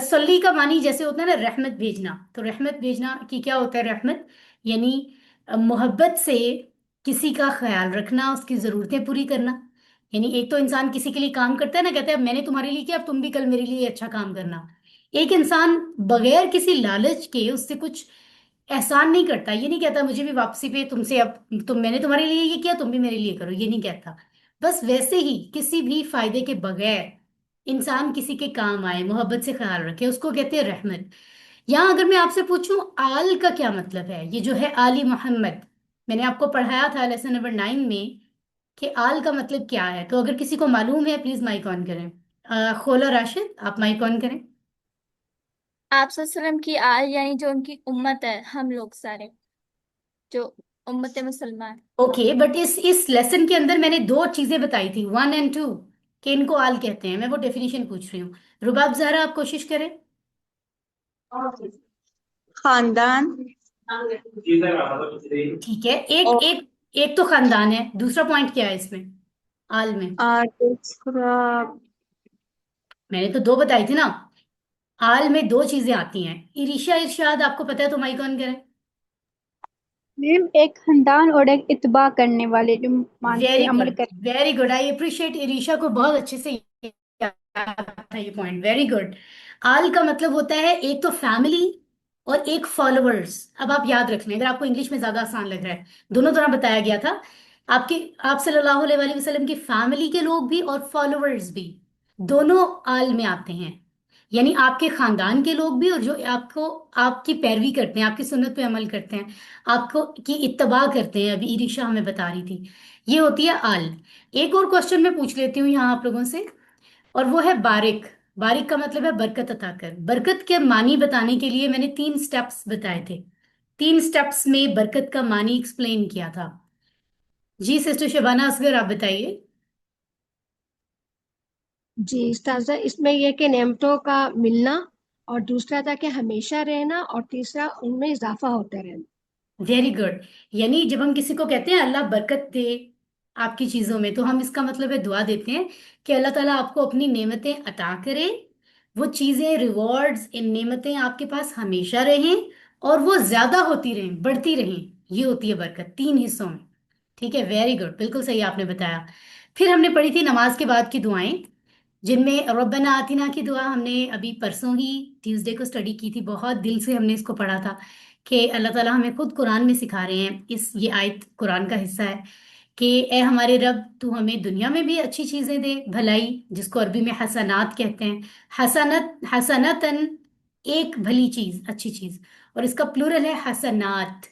सल्ली का मानी जैसे होता है ना रहमत भेजना, तो रहमत भेजना की क्या होता है? रहमत यानी मोहब्बत से किसी का ख्याल रखना, उसकी जरूरतें पूरी करना। यानी एक तो इंसान किसी के लिए काम करता है ना, कहता है अब मैंने तुम्हारे लिए किया, अब तुम भी कल मेरे लिए अच्छा काम करना। एक इंसान बगैर किसी लालच के उससे कुछ एहसान नहीं करता, ये नहीं कहता मुझे भी वापसी पे तुमसे, अब मैंने तुम्हारे लिए ये किया, तुम भी मेरे लिए करो, ये नहीं कहता। बस वैसे ही किसी भी फायदे के बगैर इंसान किसी के काम आए, मोहब्बत से ख्याल रखे, उसको कहते हैं रहमत। यहाँ अगर मैं आपसे पूछूं आल का क्या मतलब है, ये जो है आली मोहम्मद, मैंने आपको पढ़ाया था लेसन नंबर 9 में कि आल का मतलब क्या है। तो अगर किसी को मालूम है प्लीज माइक ऑन करें। खोला राशिद, आप माइक ऑन करें। आप सल्लम की आल यानी जो उनकी उम्मत है, हम लोग सारे जो उम्मत मुसलमान। ओके, बट इस लेसन के अंदर मैंने दो चीजें बताई थी, 1 और 2, कि इनको आल कहते हैं। मैं वो डेफिनेशन पूछ रही हूँ। रुबाब जहरा, आप कोशिश करें। खानदान ठीक है, एक और एक एक तो खानदान है, दूसरा पॉइंट क्या है इसमें, आल में? दूसरा मैंने तो दो बताई थी ना। आल में दो चीजें आती हैं। इरिशा इरशाद, आपको पता है तो माइक ऑन करें। मैम एक खानदान और एक इत्बा करने वाले जो मानते वेरी अमल गुड, कर। वेरी गुड, आई अप्रिशिएट इरिशा को, बहुत अच्छे से याद था ये पॉइंट, वेरी गुड। आल का मतलब होता है एक तो फैमिली और एक फॉलोअर्स। अब आप याद रख लें, अगर आपको इंग्लिश में ज्यादा आसान लग रहा है, दोनों तरह बताया गया था। आपके, आप सल्लल्लाहु अलैहि वसल्लम की फैमिली के लोग भी और फॉलोअर्स भी, दोनों आल में आते हैं। यानी आपके खानदान के लोग भी, और जो आपको, आपकी पैरवी करते हैं, आपकी सुन्नत पे अमल करते हैं, आपको की इत्तबा करते हैं, अभी इरिशा हमें बता रही थी, ये होती है आल। एक और क्वेश्चन मैं पूछ लेती हूँ यहाँ आप लोगों से, और वो है बारिक। बारिक का मतलब है बरकत अता कर। बरकत के मानी बताने के लिए मैंने 3 स्टेप्स बताए थे। 3 स्टेप्स में बरकत का मानी एक्सप्लेन किया था। जी सिस्टर शबाना असगर, आप बताइए। जी उस्ताजा, इसमें यह कि नेमतों का मिलना, और दूसरा था कि हमेशा रहना, और तीसरा उनमें इजाफा होता रहना। Very good. यानी जब हम किसी को कहते हैं अल्लाह बरकत दे आपकी चीजों में, तो हम इसका मतलब है दुआ देते हैं कि अल्लाह ताला आपको अपनी नेमतें अता करे, वो चीजें, रिवॉर्ड्स, इन नेमतें आपके पास हमेशा रहें, और वो ज्यादा होती रहें, बढ़ती रहें। ये होती है बरकत 3 हिस्सों में। ठीक है, वेरी गुड, बिल्कुल सही आपने बताया। फिर हमने पढ़ी थी नमाज के बाद की दुआएं, जिनमें रब्बना आतिना की दुआ हमने अभी परसों ही ट्यूसडे को स्टडी की थी, बहुत दिल से हमने इसको पढ़ा था कि अल्लाह ताला हमें खुद कुरान में सिखा रहे हैं, इस ये आयत कुरान का हिस्सा है कि ए हमारे रब, तू हमें दुनिया में भी अच्छी चीजें दे, भलाई, जिसको अरबी में हसनात कहते हैं। हसनत, हसनतन, एक भली चीज, अच्छी चीज, और इसका प्लूरल है हसनात,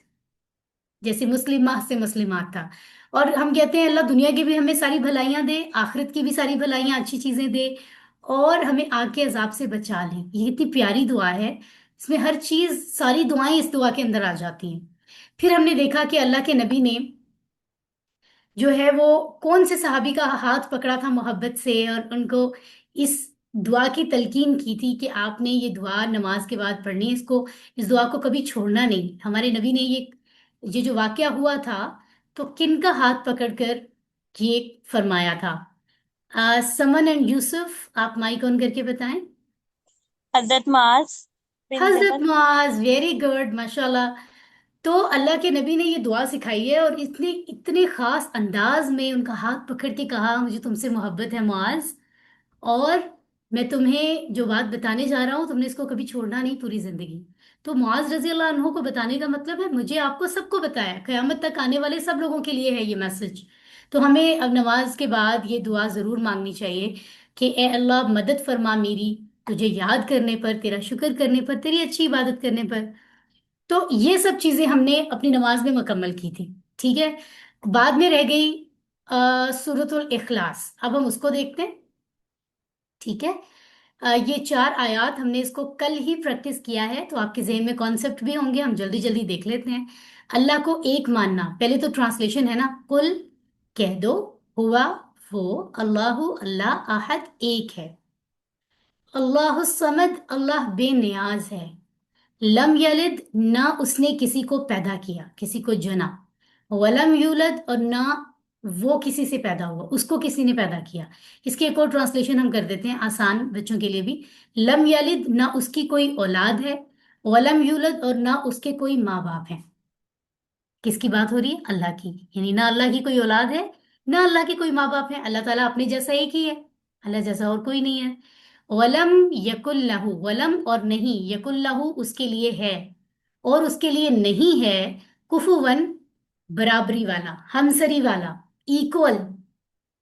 जैसे मुस्लिमा से मुस्लिमात था। और हम कहते हैं अल्लाह दुनिया की भी हमें सारी भलाइयां दे, आखिरत की भी सारी भलाइयां, अच्छी चीजें दे, और हमें आग के अजाब से बचा ले। ये इतनी प्यारी दुआ है, इसमें हर चीज, सारी दुआएं इस दुआ के अंदर आ जाती हैं। फिर हमने देखा कि अल्लाह के नबी ने जो है वो कौन से सहाबी का हाथ पकड़ा था मोहब्बत से, और उनको इस दुआ की तलकीन की थी कि आपने ये दुआ नमाज के बाद पढ़नी है, इसको, इस दुआ को कभी छोड़ना नहीं। हमारे नबी ने ये जो वाकया हुआ था, तो किन का हाथ पकड़कर ये फरमाया था? समन एंड यूसुफ, आप माइक ऑन करके बताएं। हजरत माज बिन हजरत जबल। मुआज, वेरी गुड, माशाल्लाह। तो अल्लाह के नबी ने ये दुआ सिखाई है, और इतने इतने खास अंदाज में उनका हाथ पकड़ के कहा, मुझे तुमसे मोहब्बत है मुआज, और मैं तुम्हें जो बात बताने जा रहा हूँ, तुमने इसको कभी छोड़ना नहीं पूरी जिंदगी। तो मुआज रजी अल्लाह अन्हु को बताने का मतलब है मुझे आपको सबको बताया, कयामत तक आने वाले सब लोगों के लिए है ये मैसेज। तो हमें अब नमाज के बाद ये दुआ जरूर मांगनी चाहिए कि ए अल्लाह मदद फरमा मेरी, तुझे याद करने पर, तेरा शुक्र करने पर, तेरी अच्छी इबादत करने पर। तो ये सब चीजें हमने अपनी नमाज में मुकम्मल की थी। ठीक है, बाद में रह गई सूरतुल इखलास, अब हम उसको देखते हैं। ठीक है, ये 4 आयात हमने इसको कल ही प्रैक्टिस किया है, तो आपके जहन में कॉन्सेप्ट भी होंगे, हम जल्दी जल्दी देख लेते हैं। अल्लाह को एक मानना, पहले तो ट्रांसलेशन है ना, कुल कह दो, हुआ वो अल्लाहु, अल्लाह अहद, एक है। अल्लाहु समद, अल्लाह बेनियाज है। लम यलिद, ना उसने किसी को पैदा किया, किसी को जना। वलम यूलद, और ना वो किसी से पैदा हुआ, उसको किसी ने पैदा किया। इसकी एक और ट्रांसलेशन हम कर देते हैं आसान बच्चों के लिए भी। लम यलिद, ना उसकी कोई औलाद है। वलम यूलद, और ना उसके कोई माँ बाप हैं। किसकी बात हो रही है? अल्लाह की। यानी ना अल्लाह की कोई औलाद है, ना अल्लाह के कोई माँ बाप है, अल्लाह ताला अपने जैसा एक ही है, अल्लाह जैसा और कोई नहीं है। वलम यकुल लहू, वलम और नहीं, यकुल लहू उसके लिए है, और उसके लिए नहीं है कुफुवन, बराबरी वाला, हमसरी वाला, इक्वल,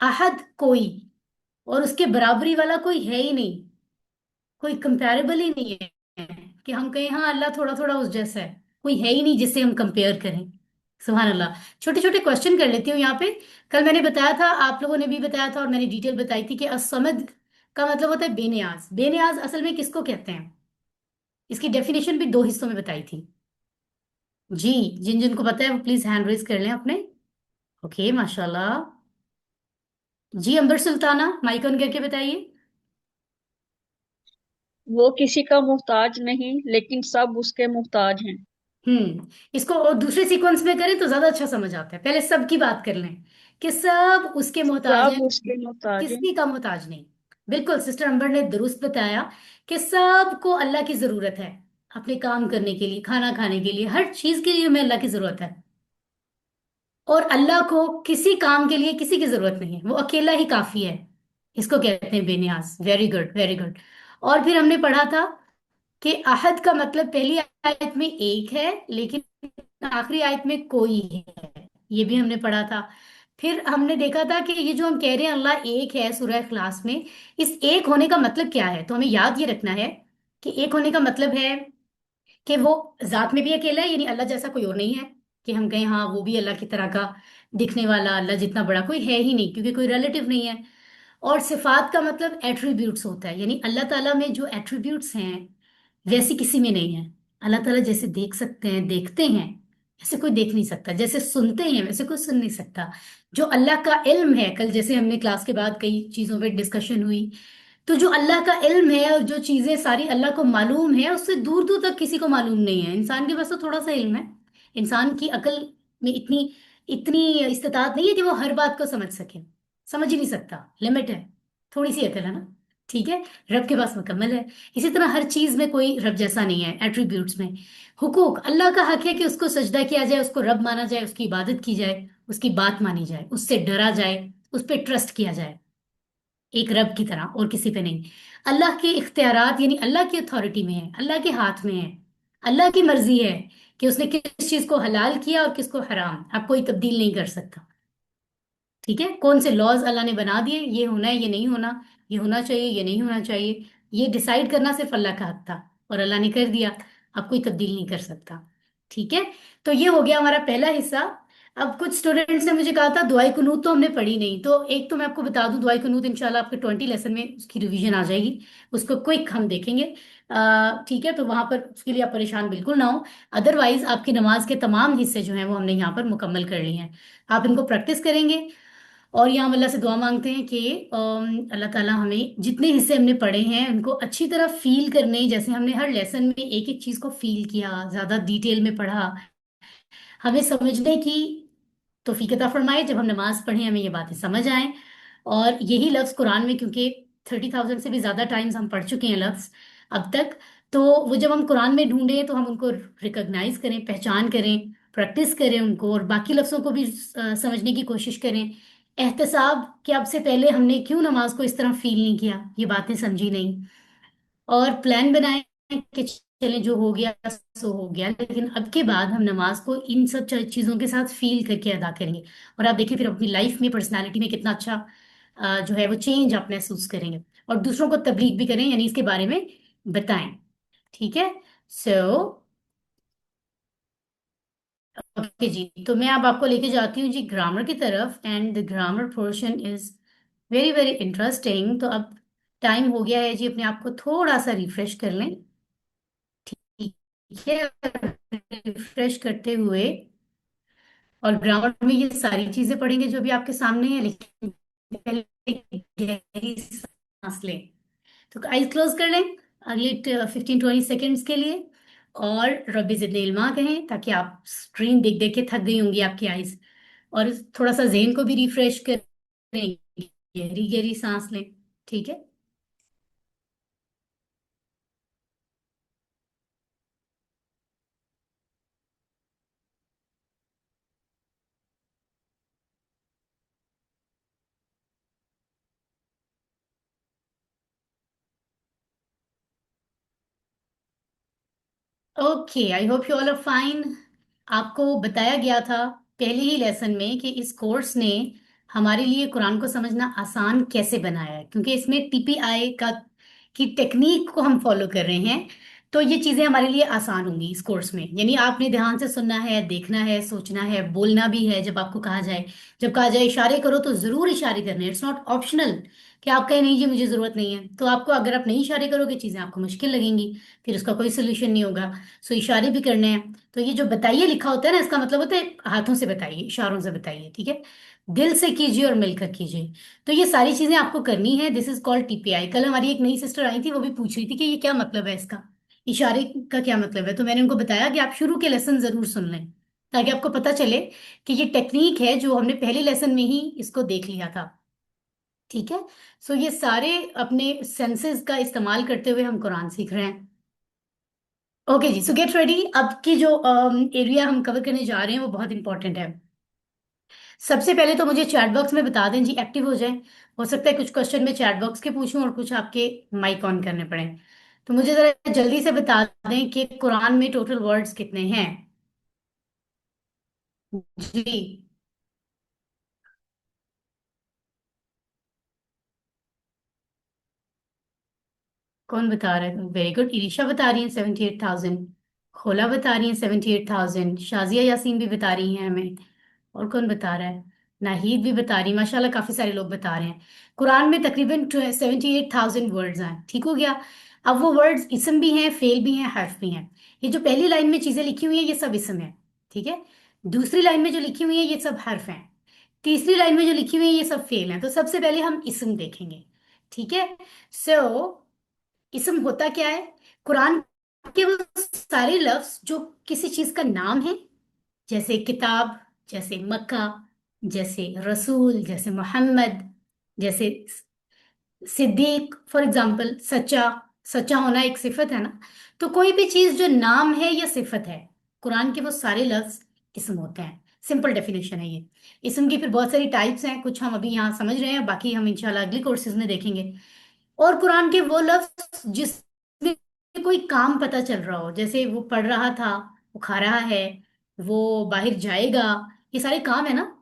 अहद कोई, और उसके बराबरी वाला कोई है ही नहीं, कोई कंपैरेबल ही नहीं है कि हम कहें हाँ अल्लाह थोड़ा थोड़ा उस जैसा है, कोई है ही नहीं जिससे हम कंपेयर करें। सुभान अल्लाह। छोटे छोटे क्वेश्चन कर लेती हूँ यहाँ पे। कल मैंने बताया था, आप लोगों ने भी बताया था और मैंने डिटेल बताई थी कि असमद का मतलब होता है बेनियाज। बेनियाज असल में किसको कहते हैं? इसकी डेफिनेशन भी दो हिस्सों में बताई थी। जी, जिन जिनको पता है वो प्लीज हैंड रेज कर लें अपने। ओके, माशाल्लाह। जी अंबर सुल्ताना, माइक ऑन करके बताइए। वो किसी का मोहताज नहीं लेकिन सब उसके मोहताज हैं। इसको और दूसरे सीक्वेंस में करें तो ज्यादा अच्छा समझ आता है। पहले सब की बात कर लें कि सब उसके मोहताज सब हैं, उसके मोहताज हैं। किसी का मोहताज नहीं। बिल्कुल, सिस्टर अंबर ने दुरुस्त बताया कि सबको अल्लाह की जरूरत है, अपने काम करने के लिए, खाना खाने के लिए, हर चीज के लिए हमें अल्लाह की जरूरत है। और अल्लाह को किसी काम के लिए किसी की जरूरत नहीं है, वो अकेला ही काफी है। इसको कहते हैं बेनियाज। Very good, very good. और फिर हमने पढ़ा था कि अहद का मतलब पहली आयत में एक है, लेकिन आखिरी आयत में कोई है, ये भी हमने पढ़ा था। फिर हमने देखा था कि ये जो हम कह रहे हैं अल्लाह एक है सूरह इखलास में, इस एक होने का मतलब क्या है? तो हमें याद ये रखना है कि एक होने का मतलब है कि वो जात में भी अकेला है, यानी अल्लाह जैसा कोई और नहीं है कि हम कहें हाँ वो भी अल्लाह की तरह का दिखने वाला, अल्लाह जितना बड़ा कोई है ही नहीं, क्योंकि कोई रिलेटिव नहीं है। और सिफात का मतलब एट्रीब्यूट्स होता है, यानी अल्लाह ताला में जो एट्रीब्यूट्स हैं वैसी किसी में नहीं है। अल्लाह ताला जैसे देख सकते हैं, देखते हैं, ऐसे कोई देख नहीं सकता। जैसे सुनते हैं वैसे कोई सुन नहीं सकता। जो अल्लाह का इल्म है, कल जैसे हमने क्लास के बाद कई चीजों पे डिस्कशन हुई, तो जो अल्लाह का इल्म है और जो चीजें सारी अल्लाह को मालूम है, उससे दूर दूर तक किसी को मालूम नहीं है। इंसान के पास तो थोड़ा सा इल्म है। इंसान की अकल में इतनी इतनी इस्तेतात नहीं है कि वो हर बात को समझ सके। समझ ही नहीं सकता, लिमिट है, थोड़ी सी अकल है ना। ठीक है, रब के पास मुकम्मल है। इसी तरह हर चीज में कोई रब जैसा नहीं है। एट्रीब्यूट्स में हुकूक, अल्लाह का हक है कि उसको सजदा किया जाए, उसको रब माना जाए, उसकी इबादत की जाए, उसकी बात मानी जाए, उससे डरा जाए, उस पर ट्रस्ट किया जाए, एक रब की तरह और किसी पे नहीं। अल्लाह के इख्तियारात यानी अल्लाह की अथॉरिटी में है, अल्लाह के हाथ में है। अल्लाह की मर्जी है कि उसने किस चीज को हलाल किया और किसको हराम, आप कोई तब्दील नहीं कर सकता। ठीक है, कौन से लॉज अल्लाह ने बना दिए, ये होना है, ये नहीं होना, ये होना चाहिए, ये नहीं होना चाहिए, ये डिसाइड करना सिर्फ अल्लाह का हक था और अल्लाह ने कर दिया। आप कोई तब्दील नहीं कर सकता। ठीक है, तो ये हो गया हमारा पहला हिस्सा। अब कुछ स्टूडेंट्स ने मुझे कहा था दुआई कुनूत तो हमने पढ़ी नहीं, तो एक तो मैं आपको बता दूं, दुआई कुनूत इंशाल्लाह आपके 20 लेसन में उसकी रिवीजन आ जाएगी, उसको क्विक हम देखेंगे। ठीक है, तो वहां पर उसके लिए आप परेशान बिल्कुल ना हो। अदरवाइज आपकी नमाज के तमाम हिस्से जो हैं वो हमने यहाँ पर मुकम्मल कर लिए हैं। आप इनको प्रैक्टिस करेंगे और यहाँ हम अल्लाह से दुआ मांगते हैं कि अल्लाह ताला हमें जितने हिस्से हमने पढ़े हैं उनको अच्छी तरह फील करने, जैसे हमने हर लेसन में एक एक चीज को फील किया, ज्यादा डिटेल में पढ़ा, हमें समझने की तौफीक अता फरमाए। जब हम नमाज पढ़ें हमें ये बातें समझ आए। और यही लफ्ज कुरान में, क्योंकि 30,000 से भी ज्यादा टाइम्स हम पढ़ चुके हैं लफ्ज अब तक, तो वो जब हम कुरान में ढूंढें तो हम उनको रिकॉग्नाइज करें, पहचान करें, प्रैक्टिस करें उनको, और बाकी लफ्जों को भी समझने की कोशिश करें। एहतसाब कि अब से पहले हमने क्यों नमाज को इस तरह फील नहीं किया, ये बातें समझी नहीं, और प्लान बनाए कि चले जो हो गया सो हो गया, लेकिन अब के बाद हम नमाज को इन सब चीजों के साथ फील करके अदा करेंगे। और आप देखिए फिर अपनी लाइफ में, पर्सनालिटी में कितना अच्छा जो है वो चेंज आप महसूस करेंगे। और दूसरों को तबलीग भी करें, यानी इसके बारे में बताएं। ठीक है, सो ओके जी, तो मैं अब आपको लेके जाती हूँ जी ग्रामर की तरफ, and the grammar portion is very very interesting. तो अब टाइम हो गया है जी, अपने आप को थोड़ा सा रिफ्रेश कर लें। ठीक है, रिफ्रेश करते हुए, और ग्रामर में ये सारी चीजें पढ़ेंगे जो भी आपके सामने है, लेकिन पहले गहरी सांस लें। तो आइज क्लोज कर लें अगले 15-20 सेकेंड्स के लिए, और रब्बी ज़िदनी इल्मा कहें, ताकि आप स्क्रीन देख देख के थक गई होंगी आपकी आइज। और थोड़ा सा जहन को भी रिफ्रेश करें, गहरी गहरी सांस लें। ठीक है, okay, I hope you all are fine. आपको बताया गया था पहले ही लेसन में कि इस कोर्स ने हमारे लिए कुरान को समझना आसान कैसे बनाया है, क्योंकि इसमें टीपीआई का की टेक्निक को हम फॉलो कर रहे हैं। तो ये चीजें हमारे लिए आसान होंगी इस कोर्स में, यानी आपने ध्यान से सुनना है, देखना है, सोचना है, बोलना भी है जब आपको कहा जाए। जब कहा जाए इशारे करो तो जरूर इशारे करने हैं, इट्स नॉट ऑप्शनल कि आप कहें नहीं जी मुझे जरूरत नहीं है। तो आपको, अगर आप नहीं इशारे करोगे, चीजें आपको मुश्किल लगेंगी, फिर उसका कोई सोल्यूशन नहीं होगा। सो इशारे भी करने हैं। तो ये जो बताइए लिखा होता है ना, इसका मतलब होता है हाथों से बताइए, इशारों से बताइए, ठीक है। दिल से कीजिए और मिलकर कीजिए। तो ये सारी चीजें आपको करनी है। This is called TPI. कल हमारी एक नई सिस्टर आई थी, वो भी पूछ रही थी कि ये क्या मतलब है इसका, इशारे का क्या मतलब है। तो मैंने उनको बताया कि आप शुरू के लेसन जरूर सुन लें, ताकि आपको पता चले कि ये टेक्निक है जो हमने पहले लेसन में ही इसको देख लिया था, ठीक है। सो ये सारे अपने सेंसेस का इस्तेमाल करते हुए हम कुरान सीख रहे हैं। ओके जी, सो गेट रेडी। अब की जो एरिया हम कवर करने जा रहे हैं वो बहुत इंपॉर्टेंट है। सबसे पहले तो मुझे चैट बॉक्स में बता दें जी, एक्टिव हो जाए। हो सकता है कुछ क्वेश्चन मैं चैट बॉक्स के पूछूं और कुछ आपके माइक ऑन करने पड़े। तो मुझे जरा जल्दी से बता दें कि कुरान में टोटल वर्ड्स कितने हैं जी। कौन बता रहा है? वेरी गुड, इरिशा बता रही है 78,000। खोला बता रही है 78,000। शाजिया यासीन भी बता रही हैं हमें। और कौन बता रहा है? नाहीद भी बता रही है। माशाल्लाह काफी सारे लोग बता रहे हैं। कुरान में तकरीबन 78,000 वर्ड्स हैं, ठीक हो गया। अब वो वर्ड्स इसम भी हैं, फेल भी हैं, हर्फ भी हैं। ये जो पहली लाइन में चीजें लिखी हुई हैं ये सब इसम है, ठीक है। दूसरी लाइन में जो लिखी हुई है ये सब हर्फ हैं। तीसरी लाइन में जो लिखी हुई है ये सब फेल हैं। तो सबसे पहले हम इसम देखेंगे, ठीक है। सो इसम होता क्या है? कुरान के वो सारे लफ्ज जो किसी चीज का नाम है, जैसे किताब, जैसे मक्का, जैसे रसूल, जैसे मोहम्मद, जैसे सिद्दीक, फॉर एग्जाम्पल सच्चा। सच्चा होना एक सिफत है ना। तो कोई भी चीज जो नाम है या सिफत है, कुरान के वो सारे लफ्ज इसम होते हैं। सिंपल डेफिनेशन है ये। इसम की फिर बहुत सारी टाइप्स हैं, कुछ हम अभी यहाँ समझ रहे हैं, बाकी हम इंशाल्लाह अगली कोर्सेज में देखेंगे। और कुरान के वो लफ्ज जिसमें कोई काम पता चल रहा हो, जैसे वो पढ़ रहा था, वो खा रहा है, वो बाहर जाएगा, ये सारे काम है ना।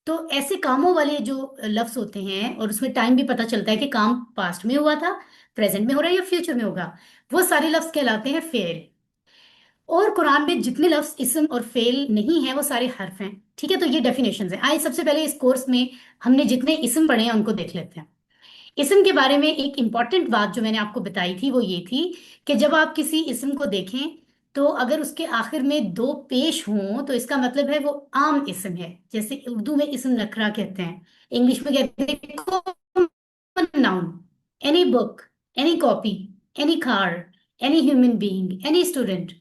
तो ऐसे कामों वाले जो लफ्ज होते हैं और उसमें टाइम भी पता चलता है कि काम पास्ट में हुआ था, प्रेजेंट में हो रहा है या फ्यूचर में होगा, वो सारे लफ्ज कहलाते हैं फेल। और कुरान में जितने लफ्ज इसम और फेल नहीं है वो सारे हर्फ हैं, ठीक है। तो ये डेफिनेशन है। आइए सबसे पहले इस कोर्स में हमने जितने इसम पढ़े हैं उनको देख लेते हैं। इसम के बारे में एक इंपॉर्टेंट बात जो मैंने आपको बताई थी वो ये थी कि जब आप किसी इसम को देखें तो अगर उसके आखिर में दो पेश हों तो इसका मतलब है वो आम इसम है। जैसे उर्दू में इसम नकरा कहते हैं, इंग्लिश में कहते हैं common noun. Any book, any copy, any car, any human being, any student,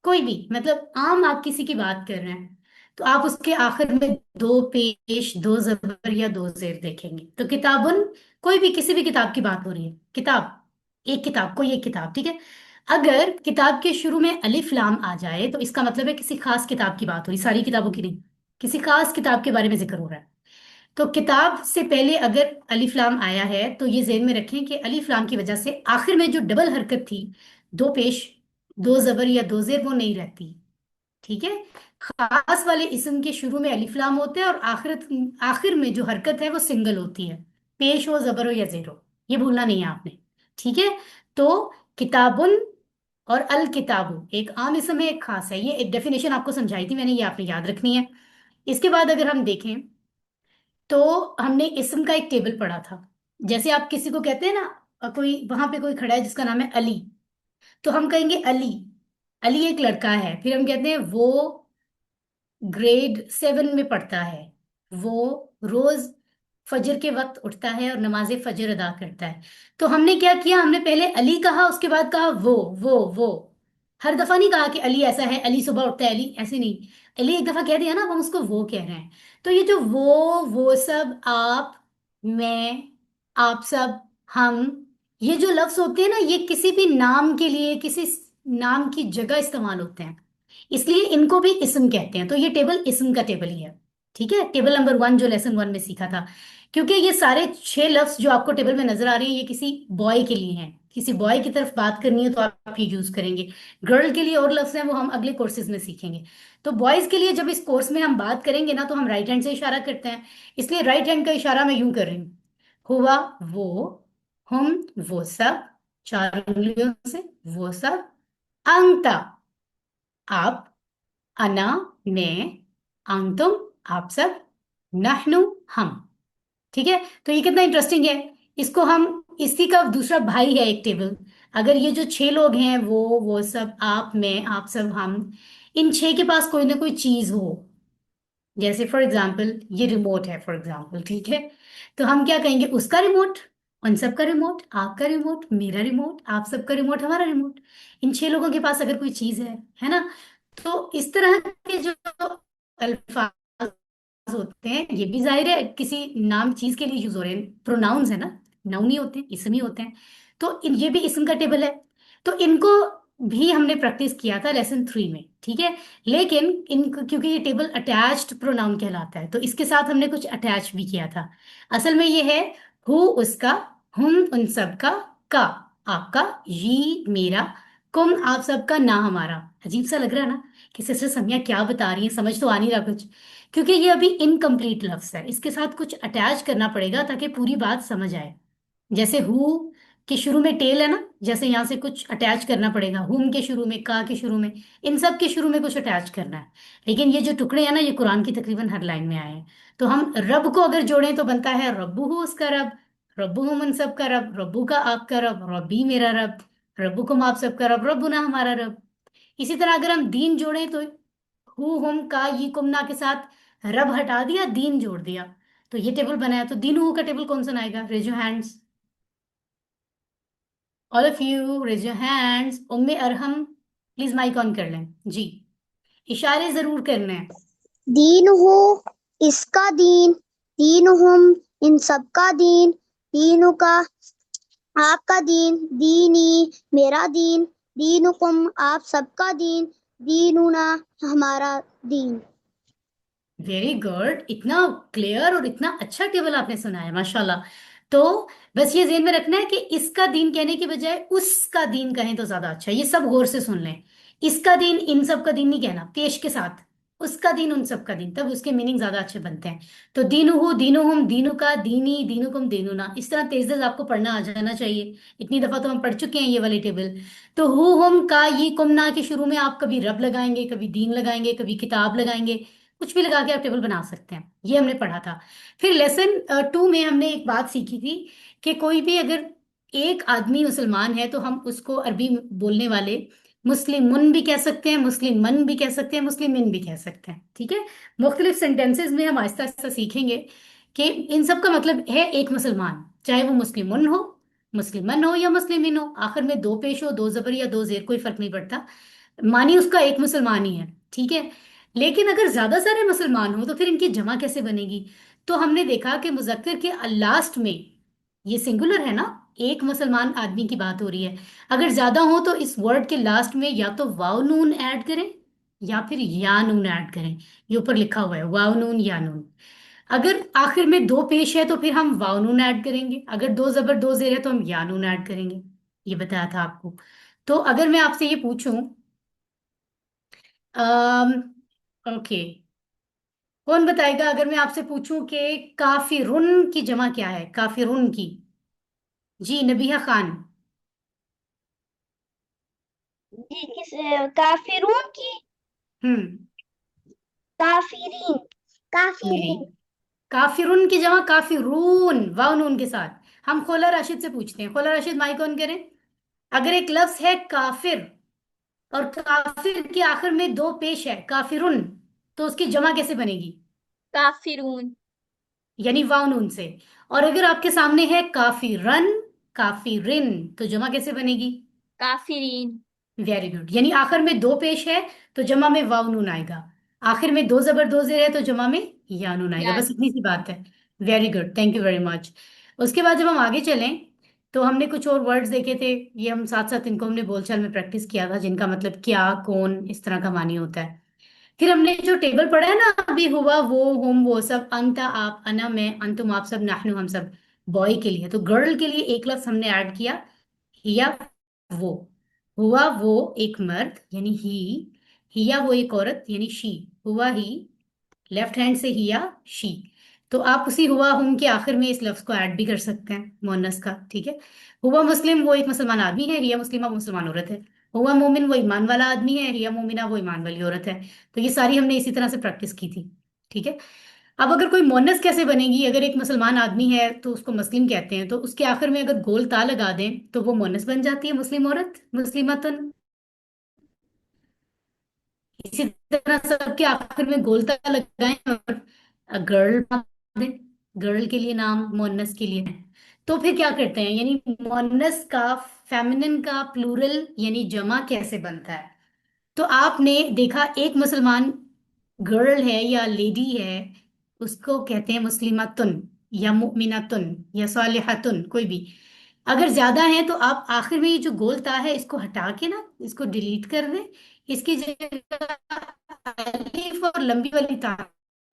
कोई भी, मतलब आम आप किसी की बात कर रहे हैं तो आप उसके आखिर में दो पेश, दो जबर या दो जेर देखेंगे। तो किताबुन, कोई भी किसी भी किताब की बात हो रही है, किताब, एक किताब, कोई एक किताब, ठीक है। अगर किताब के शुरू में अलिफ लाम आ जाए तो इसका मतलब है किसी खास किताब की बात हो रही, सारी किताबों की नहीं, किसी खास किताब के बारे में जिक्र हो रहा है। तो किताब से पहले अगर अलिफ लाम आया है तो ये ज़हन में रखें कि अलिफ लाम की वजह से आखिर में जो डबल हरकत थी, दो पेश, दो जबर या दो जेर, वो नहीं रहती, ठीक है। खास वाले इस्म के शुरू में अलिफ लाम होते हैं और आखिर में जो हरकत है वो सिंगल होती है, पेश हो, जबर हो या जेर हो, ये भूलना नहीं है आपने, ठीक है। तो किताबुन और अल किताबु एक आम इस्म है, एक खास है। ये एक डेफिनेशन आपको समझाई थी मैंने, ये आपने याद रखनी है। इसके बाद अगर हम देखें तो हमने इस्म का एक टेबल पढ़ा था। जैसे आप किसी को कहते हैं ना, कोई वहां पे कोई खड़ा है जिसका नाम है अली, तो हम कहेंगे अली। अली एक लड़का है, फिर हम कहते हैं वो ग्रेड 7 में पढ़ता है, वो रोज फजर के वक्त उठता है और नमाज फजर अदा करता है। तो हमने क्या किया, हमने पहले अली कहा, उसके बाद कहा वो। हर दफा नहीं कहा कि अली ऐसा है, अली सुबह उठता है, अली ऐसे नहीं। अली एक दफा कह दिया ना, अब हम उसको वो कह रहे हैं। तो ये जो वो सब, आप, मैं, आप सब, हम, ये जो लफ्ज होते हैं ना, ये किसी भी नाम के लिए, किसी नाम की जगह इस्तेमाल होते हैं, इसलिए इनको भी इस्म कहते हैं। तो ये टेबल इस्म का टेबल ही है, ठीक है। टेबल नंबर 1 जो लेसन 1 में सीखा था, क्योंकि ये सारे 6 लफ्ज जो आपको टेबल में नजर आ रहे हैं ये किसी बॉय के लिए हैं, किसी बॉय की तरफ बात करनी है तो आप ये यूज करेंगे। गर्ल के लिए और लफ्ज हैं, वो हम अगले कोर्सेज में सीखेंगे। तो बॉयज के लिए जब इस कोर्स में हम बात करेंगे ना, तो हम राइट हैंड से इशारा करते हैं, इसलिए राइट हैंड का इशारा मैं यूं कर रही हूँ। हुआ वो, हम वो सब, 4 उंगलियों से वो सब, अंता आप, अना मैं, अंतुम आप सब, नहनु हम। ठीक है, तो ये कितना इंटरेस्टिंग है। इसको हम, इसी का दूसरा भाई है एक टेबल। अगर ये जो 6 लोग हैं, वो सब, आप, मैं, आप सब, हम, इन 6 के पास कोई ना कोई चीज हो, जैसे फॉर एग्जाम्पल ये रिमोट है फॉर एग्जाम्पल, ठीक है, तो हम क्या कहेंगे, उसका रिमोट, उन सबका रिमोट, आपका रिमोट, मेरा रिमोट, आप सबका रिमोट, हमारा रिमोट। इन 6 लोगों के पास अगर कोई चीज है ना, तो इस तरह के जो अल्फाज होते हैं, ये भी जाहिर है किसी नाम चीज के लिए यूज हो रहे हैं, प्रोनाउंस है ना, नाउन ही होते हैं, इसम ही होते हैं। तो ये भी इसम का टेबल है। तो इनको भी हमने प्रैक्टिस किया था लेसन 3 में, ठीक है। लेकिन इनको, क्योंकि ये टेबल अटैच्ड प्रोनाउन कहलाता है, तो इसके साथ हमने कुछ अटैच भी किया था। असल में ये है हु उसका, हम उन सबका, का आपका, ये मेरा, कुम आप सबका, ना हमारा। अजीब सा लग रहा है ना कि सिस्टर समिया क्या बता रही है, समझ तो आ नहीं रहा कुछ, क्योंकि ये अभी इनकम्प्लीट लफ्ज है, इसके साथ कुछ अटैच करना पड़ेगा ताकि पूरी बात समझ आए। जैसे हु के शुरू में टेल है ना, जैसे यहाँ से कुछ अटैच करना पड़ेगा, हुम के शुरू में, का के शुरू में, इन सब के शुरू में कुछ अटैच करना है। लेकिन ये जो टुकड़े हैं ना, ये कुरान की तकरीबन हर लाइन में आए हैं। तो हम रब को अगर जोड़ें तो बनता है रब्बुहु उसका रब, रब्बुहुम उन सब का रब, रब्बु का आपका रब, रब्बी मेरा रब, रब्बुकुम आप सबका रब, रब्बुना हमारा रब। इसी तरह अगर हम दीन जोड़ें तो हु हम का ये कुमना के साथ रब हटा दिया, दीन जोड़ दिया, तो ये टेबल बनाया। तो दीन हु का टेबल कौन सा आएगा, raise your hands, all of you raise your hands. Umme Arham please mic on कर लें जी, इशारे जरूर करने हैं। दीन हो इसका दीन, दीन हम इन सबका दीन, दीन का आपका दीन, दीनी मेरा दीन, दीनुकुम आप सबका दीन, दीनुना हमारा दीन। वेरी गुड, इतना क्लियर और इतना अच्छा टेबल आपने सुना है, माशाल्लाह। तो बस ये ध्यान में रखना है कि इसका दीन कहने की बजाय उसका दीन कहें तो ज्यादा अच्छा है। ये सब गौर से सुन लें, इसका दीन इन सब का दीन नहीं कहना, पेश के साथ, उसका दीन उन सब का दीन, तब उसके मीनिंग ज्यादा अच्छे बनते हैं। तो दीनुहु दीनुहुम, दीनु का, दीनी, दीनुकुम, दीनुना, इस तरह तेज तेज आपको पढ़ना आ जाना चाहिए। इतनी दफा तो हम पढ़ चुके हैं ये वाली टेबल। तो हु हम का ये कुमना के शुरू में आप कभी रब लगाएंगे, कभी दीन लगाएंगे, कभी किताब लगाएंगे, कुछ भी लगा के आप टेबल बना सकते हैं। ये हमने पढ़ा था। फिर लेसन 2 में हमने एक बात सीखी थी कि कोई भी अगर एक आदमी मुसलमान है तो हम उसको अरबी बोलने वाले मुस्लिमुन भी कह सकते हैं, मुस्लिमन भी कह सकते हैं, मुस्लिमिन भी कह सकते हैं, ठीक है। मुख्तलिफ सेंटेंसेस में हम आहिस्ता आहिस्ता सीखेंगे कि इन सब का मतलब है एक मुसलमान, चाहे वो मुस्लिमुन हो, मुस्लिमन हो या मुस्लिमिन हो, आखिर में दो पेश हो, दो जबर या दो जेर, कोई फर्क नहीं पड़ता, मानी उसका एक मुसलमान ही है, ठीक है। लेकिन अगर ज्यादा सारे मुसलमान हो तो फिर इनकी जमा कैसे बनेगी। तो हमने देखा कि मुजक्कर के लास्ट में, ये सिंगुलर है ना, एक मुसलमान आदमी की बात हो रही है, अगर ज्यादा हो तो इस वर्ड के लास्ट में या तो वाव नून ऐड करें या फिर या नून ऐड करें। ये ऊपर लिखा हुआ है वाव नून या नून। अगर आखिर में दो पेश है तो फिर हम वाव नून ऐड करेंगे, अगर दो जबर दो जेर है तो हम या नून ऐड करेंगे। ये बताया था आपको। तो अगर मैं आपसे ये पूछूं, ओके, कौन बताएगा अगर मैं आपसे पूछूं कि काफिरुन की जमा क्या है, काफिरुन की। जी नबीहा खान। जी काफिरून की, हम्म। काफिरीन, नहीं, काफिरीन। काफिरुन की जमा काफिरून, वाव नून के साथ। हम खोला राशिद से पूछते हैं, खोला राशिद माइक ऑन करें। अगर एक लफ्ज है काफिर और काफिर के आखिर में दो पेश है काफिरुन, तो उसकी जमा कैसे बनेगी, काफिरून। यानी वाव नून से। और अगर आपके सामने है काफिरन, काफिरिन, तो जमा कैसे बनेगी, काफिरीन। वेरी गुड, यानी आखिर में दो पेश है तो जमा में वाव नून आएगा, आखिर में दो जबर दो जेर है तो जमा में या नून आएगा, यार, बस इतनी सी बात है। Very good, thank you very much. उसके बाद जब हम आगे चलें तो हमने कुछ और वर्ड्स देखे थे, ये हम साथ साथ इनको हमने बोलचाल में प्रैक्टिस किया था, जिनका मतलब क्या, कौन, इस तरह का मानी होता है। फिर हमने जो टेबल पढ़ा है ना अभी, हुआ वो, हम वो सब, अंत आप, अना मैं, अंतुम आप सब, नाहनु हम सब, बॉय के लिए। तो गर्ल के लिए एक लफ्ज हमने ऐड किया, हिया वो, हुआ वो एक मर्द यानी ही, हिया वो एक औरत यानी शी, हुआ ही, लेफ्ट हैंड से हिया शी। तो आप उसी हुआ हुम के आखिर में इस लफ्ज को ऐड भी कर सकते हैं मोनस का, ठीक है। हुआ मुस्लिम वो एक मुसलमान आदमी है, हिया मुस्लिमा वो मुसलमान औरत है। हुआ मोमिन वो ईमान वाला आदमी है, हिया मोमिना वो ईमान वाली औरत है। तो ये सारी हमने इसी तरह से प्रैक्टिस की थी, ठीक है। अब अगर कोई मोनस कैसे बनेगी, अगर एक मुसलमान आदमी है तो उसको मुस्लिम कहते हैं, तो उसके आखिर में अगर गोल ता लगा दें तो वो मोनस बन जाती है, मुस्लिम औरत, मुस्लिमतन। इसी तरह सबके आखिर में गोलता लगाएं और गर्ल दें, गर्ल के लिए नाम, मोनस के लिए। तो फिर क्या करते हैं, यानी मोनस का फेमिनिन का प्लूरल यानी जमा कैसे बनता है। तो आपने देखा एक मुसलमान गर्ल है या लेडी है, उसको कहते हैं मुस्लिमातुन या मुमिनातुन या सालिहातुन, कोई भी। अगर ज्यादा है तो आप आखिर में ये जो गोल ता है इसको हटा के ना, इसको डिलीट कर दें, इसकी जगह अलीफ और लंबी वाली ता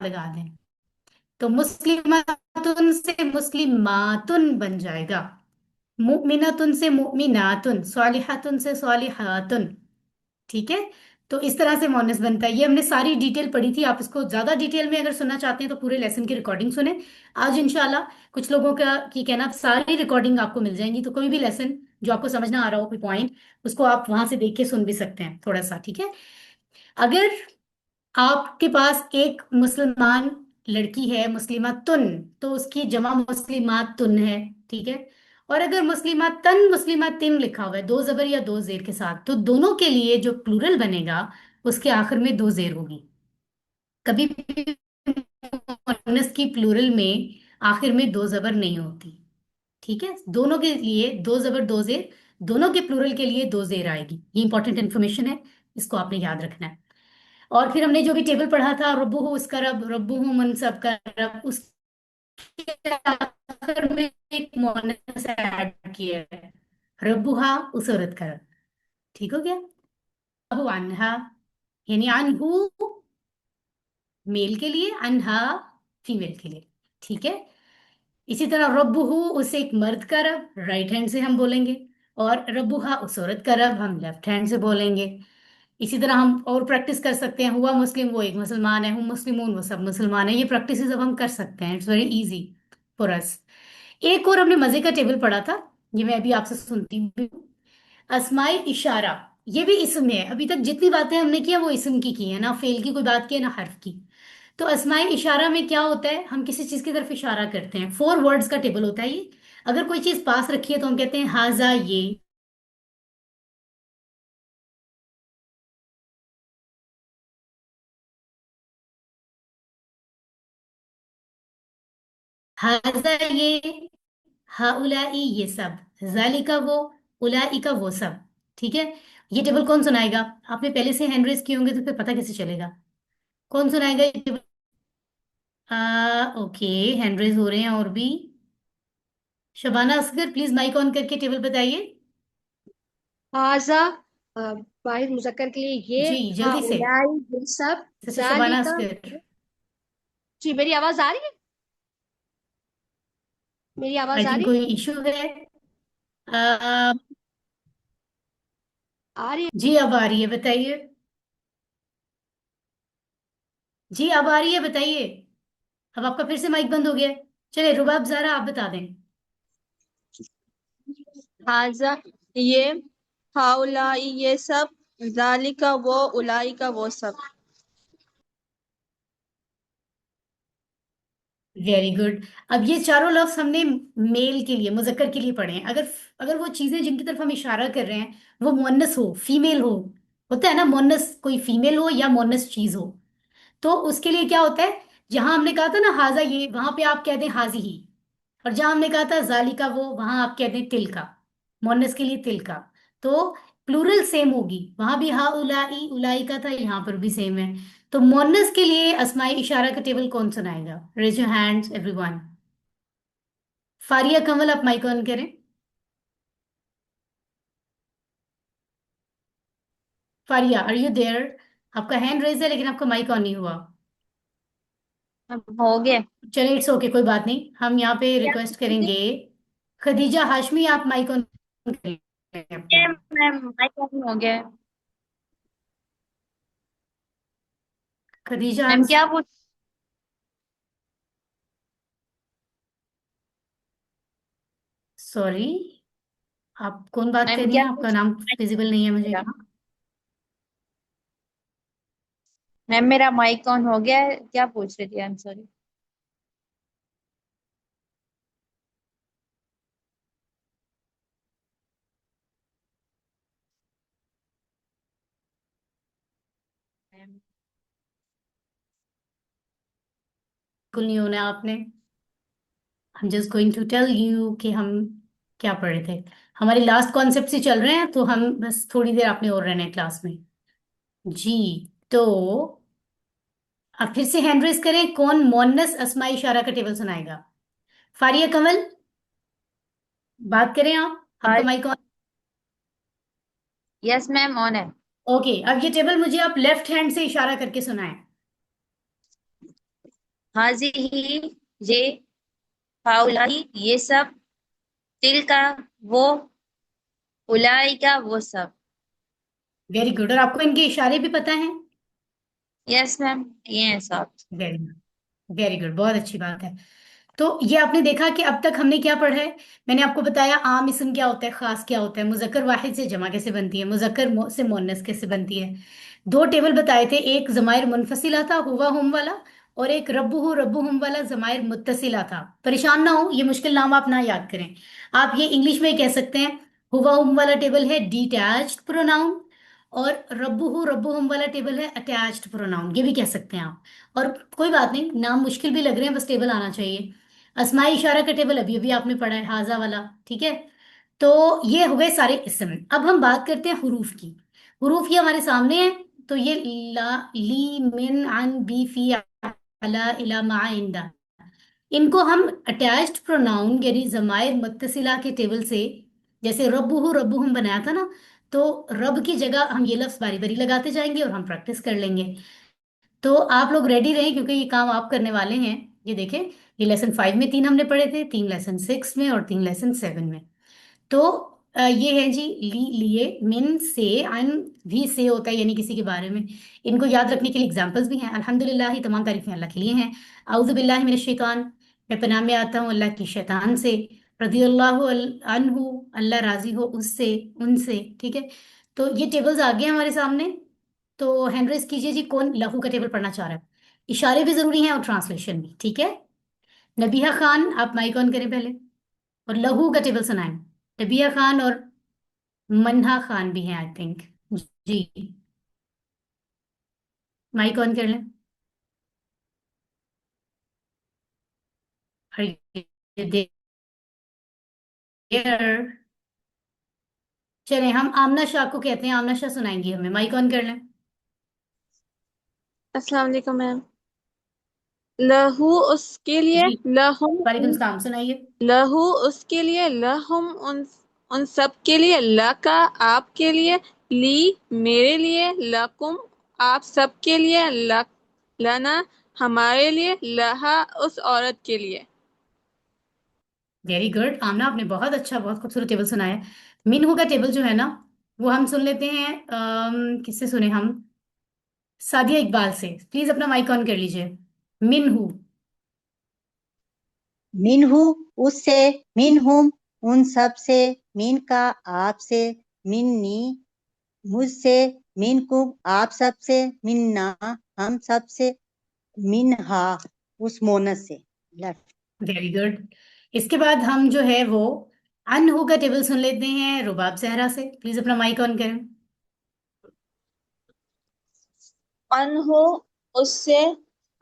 लगा दें। तो मुस्लिमातुन से मुस्लिमातुन बन जाएगा, मुमिनातुन से मुमिनातुन, सालिहातुन से सालिहातुन, ठीक है। तो इस तरह से मोनस बनता है। ये हमने सारी डिटेल पढ़ी थी, आप इसको ज्यादा डिटेल में अगर सुनना चाहते हैं तो पूरे लेसन की रिकॉर्डिंग सुने आज इंशाल्लाह। कुछ लोगों का की कहना सारी रिकॉर्डिंग आपको मिल जाएंगी, तो कोई भी लेसन जो आपको समझ ना आ रहा हो, कोई पॉइंट, उसको आप वहां से देख के सुन भी सकते हैं थोड़ा सा, ठीक है। अगर आपके पास एक मुसलमान लड़की है मुस्लिमातुन, तो उसकी जमा मुस्लिमातुन है, ठीक है। और अगर मुस्लिमातन मुस्लिमातिन लिखा हुआ है दो जबर या दो जेर के साथ, तो दोनों के लिए जो प्लूरल बनेगा उसके आखिर में दो जेर होगी। कभी भी मुअन्नस की प्लूरल में आखिर में दो जबर नहीं होती, ठीक है। दोनों के लिए दो जबर दो जेर, दोनों के प्लूरल के लिए दो जेर आएगी। ये इंपॉर्टेंट इन्फॉर्मेशन है, इसको आपने याद रखना है। और फिर हमने जो भी टेबल पढ़ा था, रब्बुहु उसका रब, रब्बुहु मनसब का रब, उसके आखिर में एक मुअन्नस ऐड किया है, रब्बुहा उस औरत का रब, ठीक हो गया। अबु अनहा यानी अनहु मेल के लिए, अनहा फीमेल के लिए, ठीक है। इसी तरह रब्बुहु उसे एक मर्द का रब, राइट हैंड से हम बोलेंगे, और रब्बुहा उस औरत का रब हम लेफ्ट हैंड से बोलेंगे। इसी तरह हम और प्रैक्टिस कर सकते हैं, हुआ मुस्लिम वो एक मुसलमान है, हम मुस्लिमून वो सब मुसलमान है। ये प्रैक्टिस अब हम कर सकते हैं, it's very easy for us. एक और हमने मजे का टेबल पढ़ा था, ये मैं अभी आपसे सुनती हूँ। अस्माई इशारा, ये भी इसम है। अभी तक जितनी बातें हमने किया वो इसम की है, ना फेल की कोई बात की है ना हर्फ की। तो अस्माई इशारा में क्या होता है, हम किसी चीज की तरफ इशारा करते हैं, फोर वर्ड्स का टेबल होता है ये। अगर कोई चीज पास रखी है तो हम कहते हैं हाजा ये, हाजा ये, हाउलाई ये सब, जालिका वो, उलाई का वो सब, ठीक है। ये टेबल कौन सुनाएगा, आपने पहले से हैंड रेज किए होंगे तो फिर पता कैसे चलेगा, कौन सुनाएगा ये टेबल। ओके, हैंड रेज हो रहे हैं और भी। Shabana Asghar please mic on करके टेबल बताइए। हाजा वाहिद मुजक्कर के लिए ये, जी हाँ जल्दी से, उलाई ये सब, जैसे शबाना जालिका। असगर। जी मेरी आवाज आ रही है, मेरी आई आवाज आ थिंक रही है, कोई इशू है। आ, आ रही है। जी अब आ रही है, बताइए। जी अब आ रही है, बताइए। अब आपका फिर से माइक बंद हो गया है। चलिए रुबाब ज़ारा आप बता दें। हाजा ये, हाउलाई ये सब, जालिका वो, उलाई का वो सब। Very good. अब ये चारों लफ्ज हमने मेल के लिए, मुजक्कर के लिए पढ़े हैं। अगर अगर वो चीजें जिनकी तरफ हम इशारा कर रहे हैं वो मुअन्नस हो, फीमेल हो, होता है ना मुअन्नस, कोई फीमेल हो या मुअन्नस चीज हो, तो उसके लिए क्या होता है, जहां हमने कहा था ना हाजा ये, वहां पे आप कह दें हाजी ही। और जहां हमने कहा था जालिका वो, वहां आप कह दें तिल का, मोनस के लिए तिल का। तो प्लूरल सेम होगी, वहां भी हा उलाई उलाई का था, यहाँ पर भी सेम है। तो मोनस के लिए अस्माई इशारा का टेबल कौन सुनाएगा, raise your hands everyone. Fariya Kamal आप माइक ऑन करें। फारिया आर यू देयर, आपका हैंड रेज है लेकिन आपका माइक ऑन नहीं हुआ। अब हो गया। चलिए इट्स ओके, कोई बात नहीं, हम यहाँ पे रिक्वेस्ट करेंगे। खदीजा हाशमी आप माइक ऑन करें। अपना। मैम माइक ऑन हो गया है। खदीजा, मैम क्या पूछ सॉरी, आप कौन बात कर मैम रही क्या हैं? आपका पूछ नाम विजिबल नहीं है मुझे मेरा यहाँ। मैम मेरा माइक ऑन हो गया है, क्या पूछ रही थी? I am sorry. मैम बिल्कुल नहीं होना है आपने। हम just going to tell you कि हम क्या पढ़ रहे थे। हमारे लास्ट कॉन्सेप्ट से चल रहे हैं, तो हम बस थोड़ी देर आपने और रहना है क्लास में। जी, तो अब फिर से हैंड रेस करें, कौन मोन्नस अस्मा इशारा का टेबल सुनाएगा? फारिया कमल, बात करें आप, आपका हाँ। Mic on. Yes ma'am on है। ओके, अब ये टेबल मुझे आप लेफ्ट हैंड से इशारा करके सुनाएं। हाजी ही ये हाउलाई ये सब, तिल का वो, उलाई का वो सब। Very good. और आपको इनके इशारे भी पता हैं? यस मैम ये है सब। वेरी गुड, वेरी गुड, बहुत अच्छी बात है। तो ये आपने देखा कि अब तक हमने क्या पढ़ा है। मैंने आपको बताया आम इसम क्या होता है, खास क्या होता है, मुजक्कर वाहिद से जमा कैसे बनती है, से मुअन्नस कैसे बनती है। दो टेबल बताए थे, एक जमायर मुनफसिला था हुवा हुम वाला, और एक रब्बू हुम वाला जमायर मुत्तसिला था। परेशान ना हो, ये मुश्किल नाम आप ना याद करें। आप ये इंग्लिश में कह सकते हैं, हुवा हुम वाला टेबल है डिटैच्ड प्रोनाउन, और रब्बू हुम वाला टेबल है अटैच्ड प्रोनाउन, ये भी कह सकते हैं आप। और कोई बात नहीं, नाम मुश्किल भी लग रहे हैं, बस टेबल आना चाहिए। अस्माई इशारा का टेबल अभी अभी आपने पढ़ा है, हाजा वाला, ठीक है। तो ये हो गए सारे इसम। अब हम बात करते हैं हुरूफ की। हुरूफ ये हमारे सामने है। तो ये ला, ली, मिन, अन, बी, फी, अला, इला, मा, इंदा, इनको हम अटैच्ड प्रोनाउन यानी जमायर मुत्तसिला के टेबल से, जैसे रब्बू हम बनाया था ना, तो रब की जगह हम ये लफ्ज बारी बारी लगाते जाएंगे और हम प्रैक्टिस कर लेंगे। तो आप लोग रेडी रहें, क्योंकि ये काम आप करने वाले हैं। ये देखें, ये लेसन 5 में 3 हमने पढ़े थे, 3 लेसन 6 में, और 3 लेसन 7 में। तो ये है जी, लिए, मिन, से, अन, भी से होता है यानी किसी के बारे में। इनको याद रखने के लिए एग्जाम्पल्स भी हैं। अल्हम्दुलिल्लाह, ही तमाम तारीफें अल्लाह के लिए हैं। आउज़ु बिल्लाहि मिनश शैतान, मैं पनाह में आता हूँ अल्लाह की शैतान से। रज़ियल्लाहु अन्हु, अल्लाह राजी हो उससे, उनसे, ठीक है। तो ये टेबल्स आ गए हमारे सामने। तो हैंड रेस कीजिए जी, कौन लहू का टेबल पढ़ना चाह रहा है। इशारे भी जरूरी हैं और ट्रांसलेशन भी, ठीक है। नबिया खान, आप माइक ऑन करें पहले, और लहू का टेबल सुनाएं। नबिया खान और मन्हा खान भी हैं आई थिंक। जी, माइक ऑन कर लें। Are you there? चलें, हम आमना शाह को कहते हैं, आमना शाह सुनाएंगी हमें, माइक ऑन कर लें। अस्सलाम वालेकुम मैम। लहू उसके लिए, जी, लहुम वालेकुम सलाम, सुनाइए। लहू उसके लिए, लहुम उन सब के लिए, लका आपके लिए, ली मेरे लिए, लकुम आप सब के लिए, लना हमारे लिए, लहा उस औरत के लिए। वेरी गुड आमना, आपने बहुत अच्छा, बहुत खूबसूरत टेबल सुनाया है। मिनहू का टेबल जो है ना, वो हम सुन लेते हैं। किससे सुने हम? सादिया इकबाल से। प्लीज अपना माइक ऑन कर लीजिए। मिनहू। मिनहु उससे, मिनहुम उन सब से, मिन का आप से, मिन्नी मुझसे, मिनकुम आप सब से, मिन्ना हम सब से, मिनहा उस मोनस से। लेफ्ट। Very good. इसके बाद हम जो है वो अनहू का टेबल सुन लेते हैं रुबाब सहरा से। प्लीज अपना माइक ऑन करें। अनहो उससे,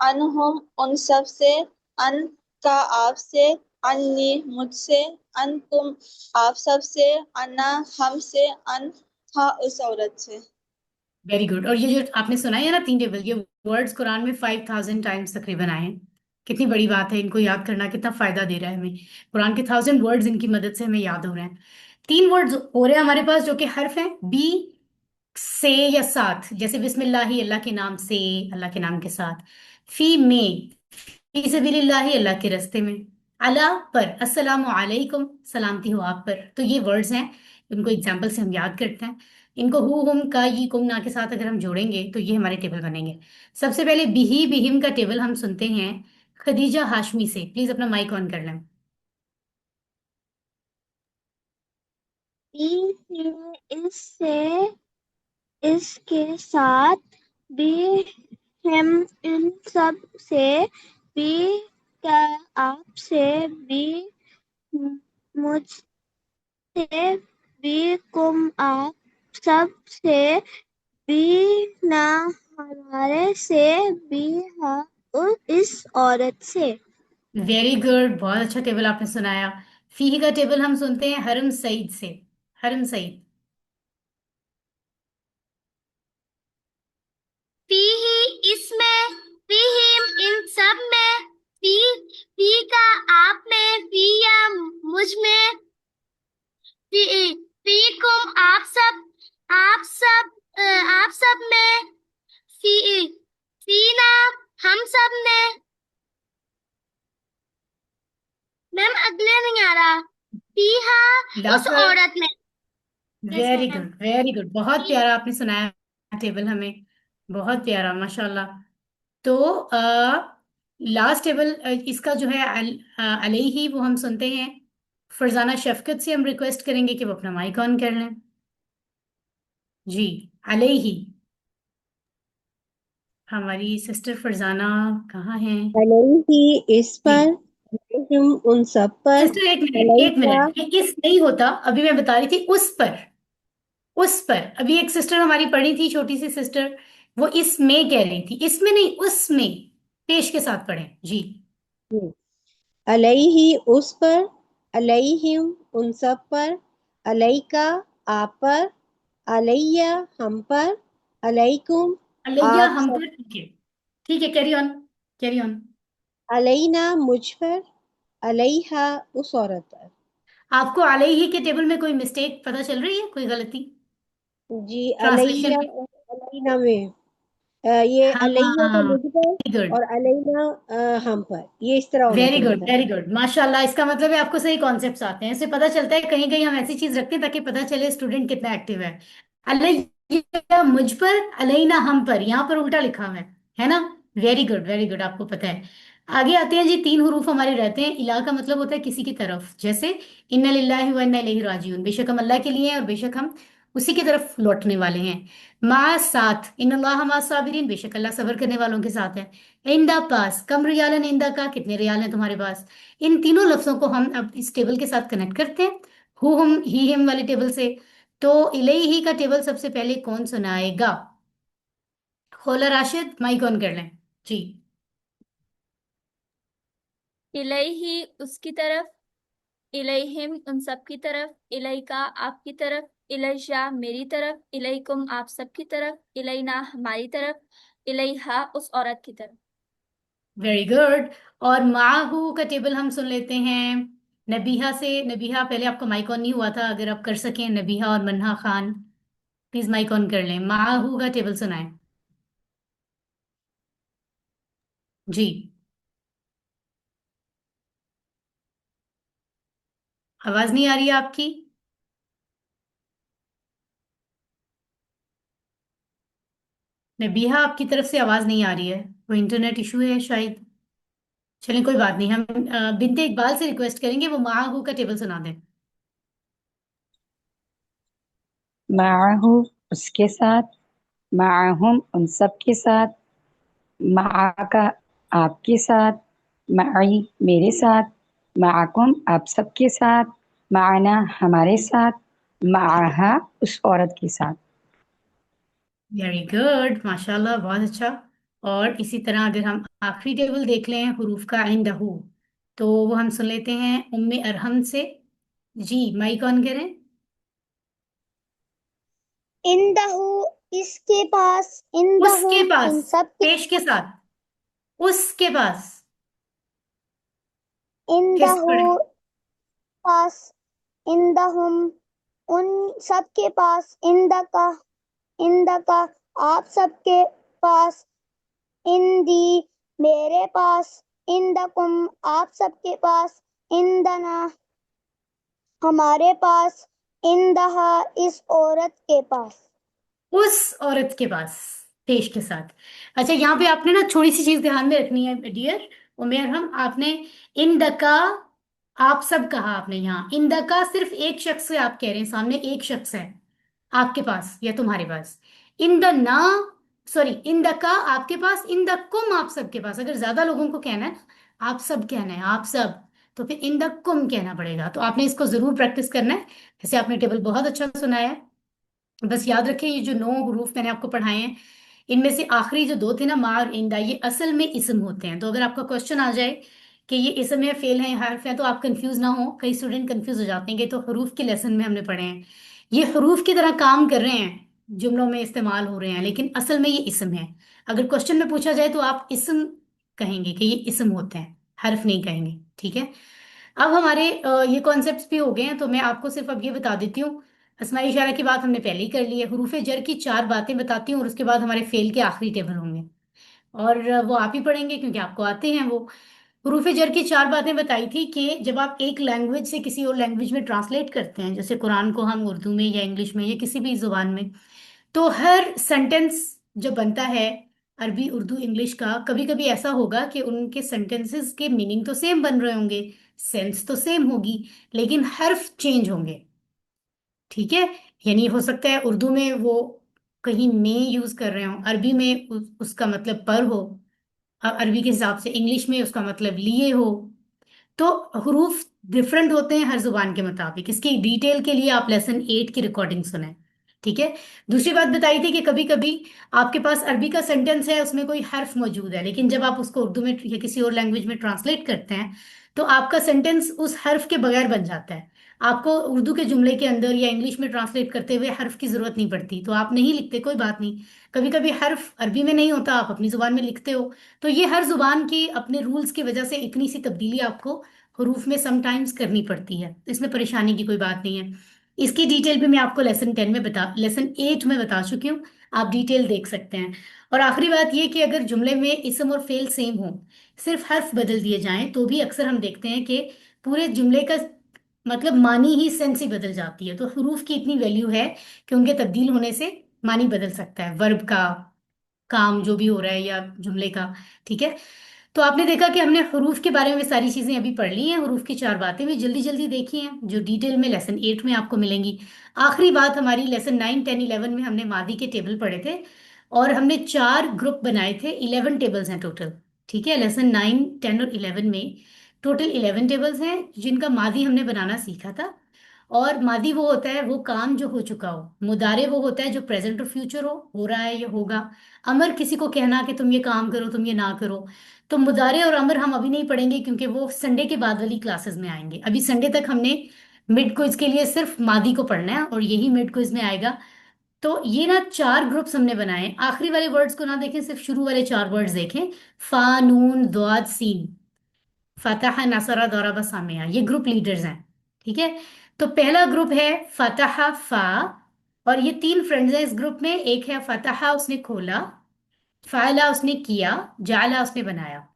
अनहुम उन सब से, अन का आप से, अन्नी मुझसे, अन तुम आप सब से, अन्ना हम से, अन हा उस औरत से। Very good. और ये जो आपने सुना है ना 3 टेबल, ये वर्ड्स कुरान में 5000 टाइम्स तकरीबन आए हैं। कितनी बड़ी बात है, इनको याद करना कितना फायदा दे रहा है हमें। कुरान के 1000 वर्ड्स इनकी मदद से हमें याद हो रहे हैं। 3 वर्ड्स हो रहे हैं हमारे पास जो कि हर्फ हैं, बी, से या साथ, जैसे बिस्मिल्लाह, अल्लाह के नाम से, अल्लाह के नाम के साथ। फी में, फी सबिलिल्लाह, अल्लाह के रास्ते में। अला पर, अस्सलामु अलैकुम, सलामती हो आप पर। तो ये वर्ड्स हैं। उनको एग्जाम्पल से हम याद करते हैं। इनको हु हुम का ये कुम ना के साथ अगर हम जोड़ेंगे तो ये हमारे टेबल बनेंगे। सबसे पहले बिही बिहिम का टेबल हम सुनते हैं खदीजा हाशमी से। प्लीज अपना माइक ऑन कर लें। बी से, इससे, इसके साथ, बी हम इन सब से, बी का आपसे, बी मुझसे, बी कुम आप सब से, बी ना हमारे से, बी हा इस औरत से। वेरी गुड, बहुत अच्छा टेबल आपने सुनाया। फीही का टेबल हम सुनते हैं हरम सईद से। हरम सईद। फीही इसमें, फीहिम इन सब में, फी का आप में, फिया मुझ में, फीकुम आप सब में, फी फीना हम सब में। मैम अगले नहीं आ रहा। फीहा उस लास्ट वाला। औरत में। Yes very ma'am. Good, very good, बहुत प्यारा आपने सुनाया टेबल हमें। बहुत प्यारा, माशाल्लाह। तो लास्ट टेबल इसका जो है अलैहि, वो हम सुनते हैं फरजाना शफकत से। हम रिक्वेस्ट करेंगे कि वो अपना माइक ऑन कर लें। जी, अलैहि। हमारी सिस्टर फरजाना कहाँ हैं? अलैहि इस जी पर, अलैहिम उन सब पर, सिस्टर, एक मिनट, एक अलैका मिनट, ये इस नहीं होता, अभी मैं बता रही थी उस पर। उस पर अभी एक सिस्टर हमारी पढ़ी थी, छोटी सी सिस्टर, वो इसमें कह रही थी, इसमें नहीं, उसमें। पेश के साथ पढ़ें जी। अलैहि उस पर, अलैहिम उन सब पर, अलैका आप पर, अलैया हम पर, अलैकुम अलैया आप हम सब, पर, ठीक है। ठीक है, कैरी ऑन, कैरी ऑन। अलैना मुझ पर, अलैहा उस औरत पर। आपको अलैहि के टेबल में कोई मिस्टेक पता चल रही है, कोई गलती जी ट्रांसलेशन अलैया में? और अलैना में ये हाँ, अलैया का मुझ पर वेरी गुड, और अलैना हम पर, ये इस तरह होना वेरी चाहिए गुड, था। वेरी गुड, माशाल्लाह। इसका मतलब है आपको सही कॉन्सेप्ट्स आते हैं। इससे पता चलता है कहीं कहीं हम ऐसी चीज रखते हैं ताकि पता चले स्टूडेंट कितना एक्टिव है। अलैया मुझ पर, अलैना हम पर, यहाँ पर उल्टा लिखा हुआ है ना? वेरी गुड, वेरी गुड, आपको पता है। आगे आते हैं जी। 3 हरूफ हमारे रहते हैं। इला का मतलब होता है किसी की तरफ, जैसे इन्ना लिल्लाहि व इन्ना इलैहि राजिऊन, बेशक हम अल्लाह के लिए हैं और बेशक हम उसी की तरफ लौटने वाले हैं। मा साथ, इन्नल्लाह मा साबिरीन, बेशक अल्लाह सब्र करने वालों के साथ है। इंदा पास, कम रियालन इंदा का, कितने रियाल हैं तुम्हारे पास। इन तीनों लफ्जों को हम अब इस टेबल के साथ कनेक्ट करते हैं, हु हम ही हिम वाले टेबल से। तो इलेही का टेबल सबसे पहले कौन सुनाएगा? खोला राशिद, माइक ऑन कर लें जी। इलैहि उसकी तरफ, इलैहिम उन सब की तरफ, इलैका आपकी तरफ, इलैशा मेरी तरफ, इलैकुम आप सब की तरफ, इलैना हमारी तरफ, इलैहा उस औरत की तरफ। Very good. और माहू का टेबल हम सुन लेते हैं नबीहा से। नबीहा, पहले आपका माइक ऑन नहीं हुआ था, अगर आप कर सकें, नबीहा और मन्हा खान, प्लीज माइक ऑन कर लें। माहू का टेबल सुनाएं जी। आवाज नहीं आ रही है आपकी। नबीहा, आपकी तरफ से आवाज नहीं आ रही है, कोई इंटरनेट इशू है शायद। चलें, कोई बात नहीं, हम बिनते इकबाल से रिक्वेस्ट करेंगे वो माहू का टेबल सुना दें। माहू उसके साथ, माहुम उन सब के साथ, माका आपके साथ, माई मेरे साथ, माकुम आप सबके साथ, माना हमारे साथ, माहा उस औरत के साथ। वेरी गुड, माशाल्लाह, बहुत अच्छा। और इसी तरह अगर हम आखिरी टेबल देख लें हरूफ का इंदहू, तो वो हम सुन लेते हैं उम्मे अरहम से। जी, माइक ऑन करें। इंदहु इसके पास, उसके इंदहुम पास, इन सब के पेश के साथ, उसके पास, कैसे इंदहु पढ़े? पास, इंदहुम उन सब के पास, इंदका आप सबके पास, इंदी मेरे पास, इंदकुम आप सबके पास, इंदना हमारे पास, इंदहा इस औरत के पास। उस औरत के पास, पेश के साथ। अच्छा, यहाँ पे आपने ना थोड़ी सी चीज ध्यान में रखनी है डियर उमेर, हम आपने इन द का आप सब कहा आपने, यहाँ इन द का सिर्फ एक शख्स से आप कह रहे हैं, सामने एक शख्स है आपके पास या तुम्हारे पास। इन द ना, सॉरी, इन द का आपके पास, इन द कुम आप सबके पास। अगर ज्यादा लोगों को कहना है ना, आप सब कहना है, आप सब, तो फिर इन द कुम कहना पड़ेगा। तो आपने इसको जरूर प्रैक्टिस करना है। वैसे आपने टेबल बहुत अच्छा सुनाया है। बस याद रखें, ये जो 9 हरूफ मैंने आपको पढ़ाए हैं, इनमें से आखिरी जो 2 थे ना, मा और इंदा, ये असल में इस्म होते हैं। तो अगर आपका क्वेश्चन आ जाए कि ये इस्म है, फेल है, हर्फ है, तो आप कंफ्यूज ना हो। कई स्टूडेंट कंफ्यूज हो जाते हैं कि तो हरूफ के लेसन में हमने पढ़े हैं, ये हरूफ की तरह काम कर रहे हैं, जुमलों में इस्तेमाल हो रहे हैं, लेकिन असल में ये इस्म है। अगर क्वेश्चन में पूछा जाए तो आप इस्म कहेंगे कि ये इस्म होते हैं, हर्फ नहीं कहेंगे। ठीक है। अब हमारे ये कॉन्सेप्ट्स भी हो गए हैं, तो मैं आपको सिर्फ अब ये बता देती हूँ। अस्माई इशारा की बात हमने पहले ही कर ली है। हुरूफ जर की 4 बातें बताती हूँ और उसके बाद हमारे फेल के आखिरी टेबल होंगे, और वो आप ही पढ़ेंगे क्योंकि आपको आते हैं वो। हुरूफ जर की 4 बातें बताई थी कि जब आप एक लैंग्वेज से किसी और लैंग्वेज में ट्रांसलेट करते हैं, जैसे कुरान को हम उर्दू में या इंग्लिश में या किसी भी जुबान में, तो हर सेंटेंस जो बनता है अरबी उर्दू इंग्लिश का, कभी कभी ऐसा होगा कि उनके सेंटेंसेस के मीनिंग तो सेम बन रहे होंगे, सेंस तो सेम होगी, लेकिन हर्फ चेंज होंगे। ठीक है। यानी हो सकता है उर्दू में वो कहीं में यूज कर रहे हो, अरबी में उसका मतलब पर हो, अरबी के हिसाब से इंग्लिश में उसका मतलब लिए हो। तो हरूफ डिफरेंट होते हैं हर जुबान के मुताबिक। इसकी डिटेल के लिए आप लेसन 8 की रिकॉर्डिंग सुने। ठीक है। दूसरी बात बताई थी कि कभी कभी आपके पास अरबी का सेंटेंस है, उसमें कोई हर्फ मौजूद है, लेकिन जब आप उसको उर्दू में या किसी और लैंग्वेज में ट्रांसलेट करते हैं, तो आपका सेंटेंस उस हर्फ के बगैर बन जाता है। आपको उर्दू के जुमले के अंदर या इंग्लिश में ट्रांसलेट करते हुए हर्फ की जरूरत नहीं पड़ती, तो आप नहीं लिखते, कोई बात नहीं। कभी कभी हर्फ अरबी में नहीं होता, आप अपनी जुबान में लिखते हो। तो ये हर जुबान के अपने रूल्स की वजह से इतनी सी तब्दीली आपको हरूफ में समटाइम्स करनी पड़ती है, इसमें परेशानी की कोई बात नहीं है। इसकी डिटेल भी मैं आपको लेसन 8 में बता चुकी हूँ, आप डिटेल देख सकते हैं। और आखिरी बात ये कि अगर जुमले में इसम और फेल सेम हो, सिर्फ हर्फ बदल दिए जाएं, तो भी अक्सर हम देखते हैं कि पूरे जुमले का मतलब मानी ही, सेंस ही बदल जाती है। तो हरूफ की इतनी वैल्यू है कि उनके तब्दील होने से मानी बदल सकता है, वर्ब का, काम जो भी हो रहा है, या जुमले का। ठीक है। तो आपने देखा कि हमने हरूफ के बारे में सारी चीजें अभी पढ़ ली हैं, हरूफ की 4 बातें भी जल्दी जल्दी देखी हैं, जो डिटेल में लेसन 8 में आपको मिलेंगी। आखिरी बात हमारी लेसन 9, 10, 11 में हमने मादी के टेबल पढ़े थे, और हमने 4 ग्रुप बनाए थे, 11 टेबल्स हैं टोटल। ठीक है। लेसन 9, 10 और 11 में टोटल 11 टेबल्स हैं, जिनका मादी हमने बनाना सीखा था। और मादी वो होता है वो काम जो हो चुका हो, मुदारे वो होता है जो प्रेजेंट और फ्यूचर हो रहा है या होगा। अमर किसी को कहना कि तुम ये काम करो, तुम ये ना करो। तो मुदारे और अमर हम अभी नहीं पढ़ेंगे, क्योंकि वो संडे के बाद वाली क्लासेस में आएंगे। अभी संडे तक हमने मिड क्विज के लिए सिर्फ मादी को पढ़ना है, और यही मिड क्विज में आएगा। तो ये ना 4 ग्रुप्स हमने बनाए। आखिरी वाले वर्ड्स को ना देखें, सिर्फ शुरू वाले 4 वर्ड्स देखें। फा, नून, द्वाद, सीन, फतह, नसरा, दौराबा, सामिया, ये ग्रुप लीडर्स हैं। ठीक है। तो पहला ग्रुप है फतह, फा, और ये 3 फ्रेंड्स हैं इस ग्रुप में। एक है फतह, उसने खोला, फाला उसने किया, जाला उसने बनाया।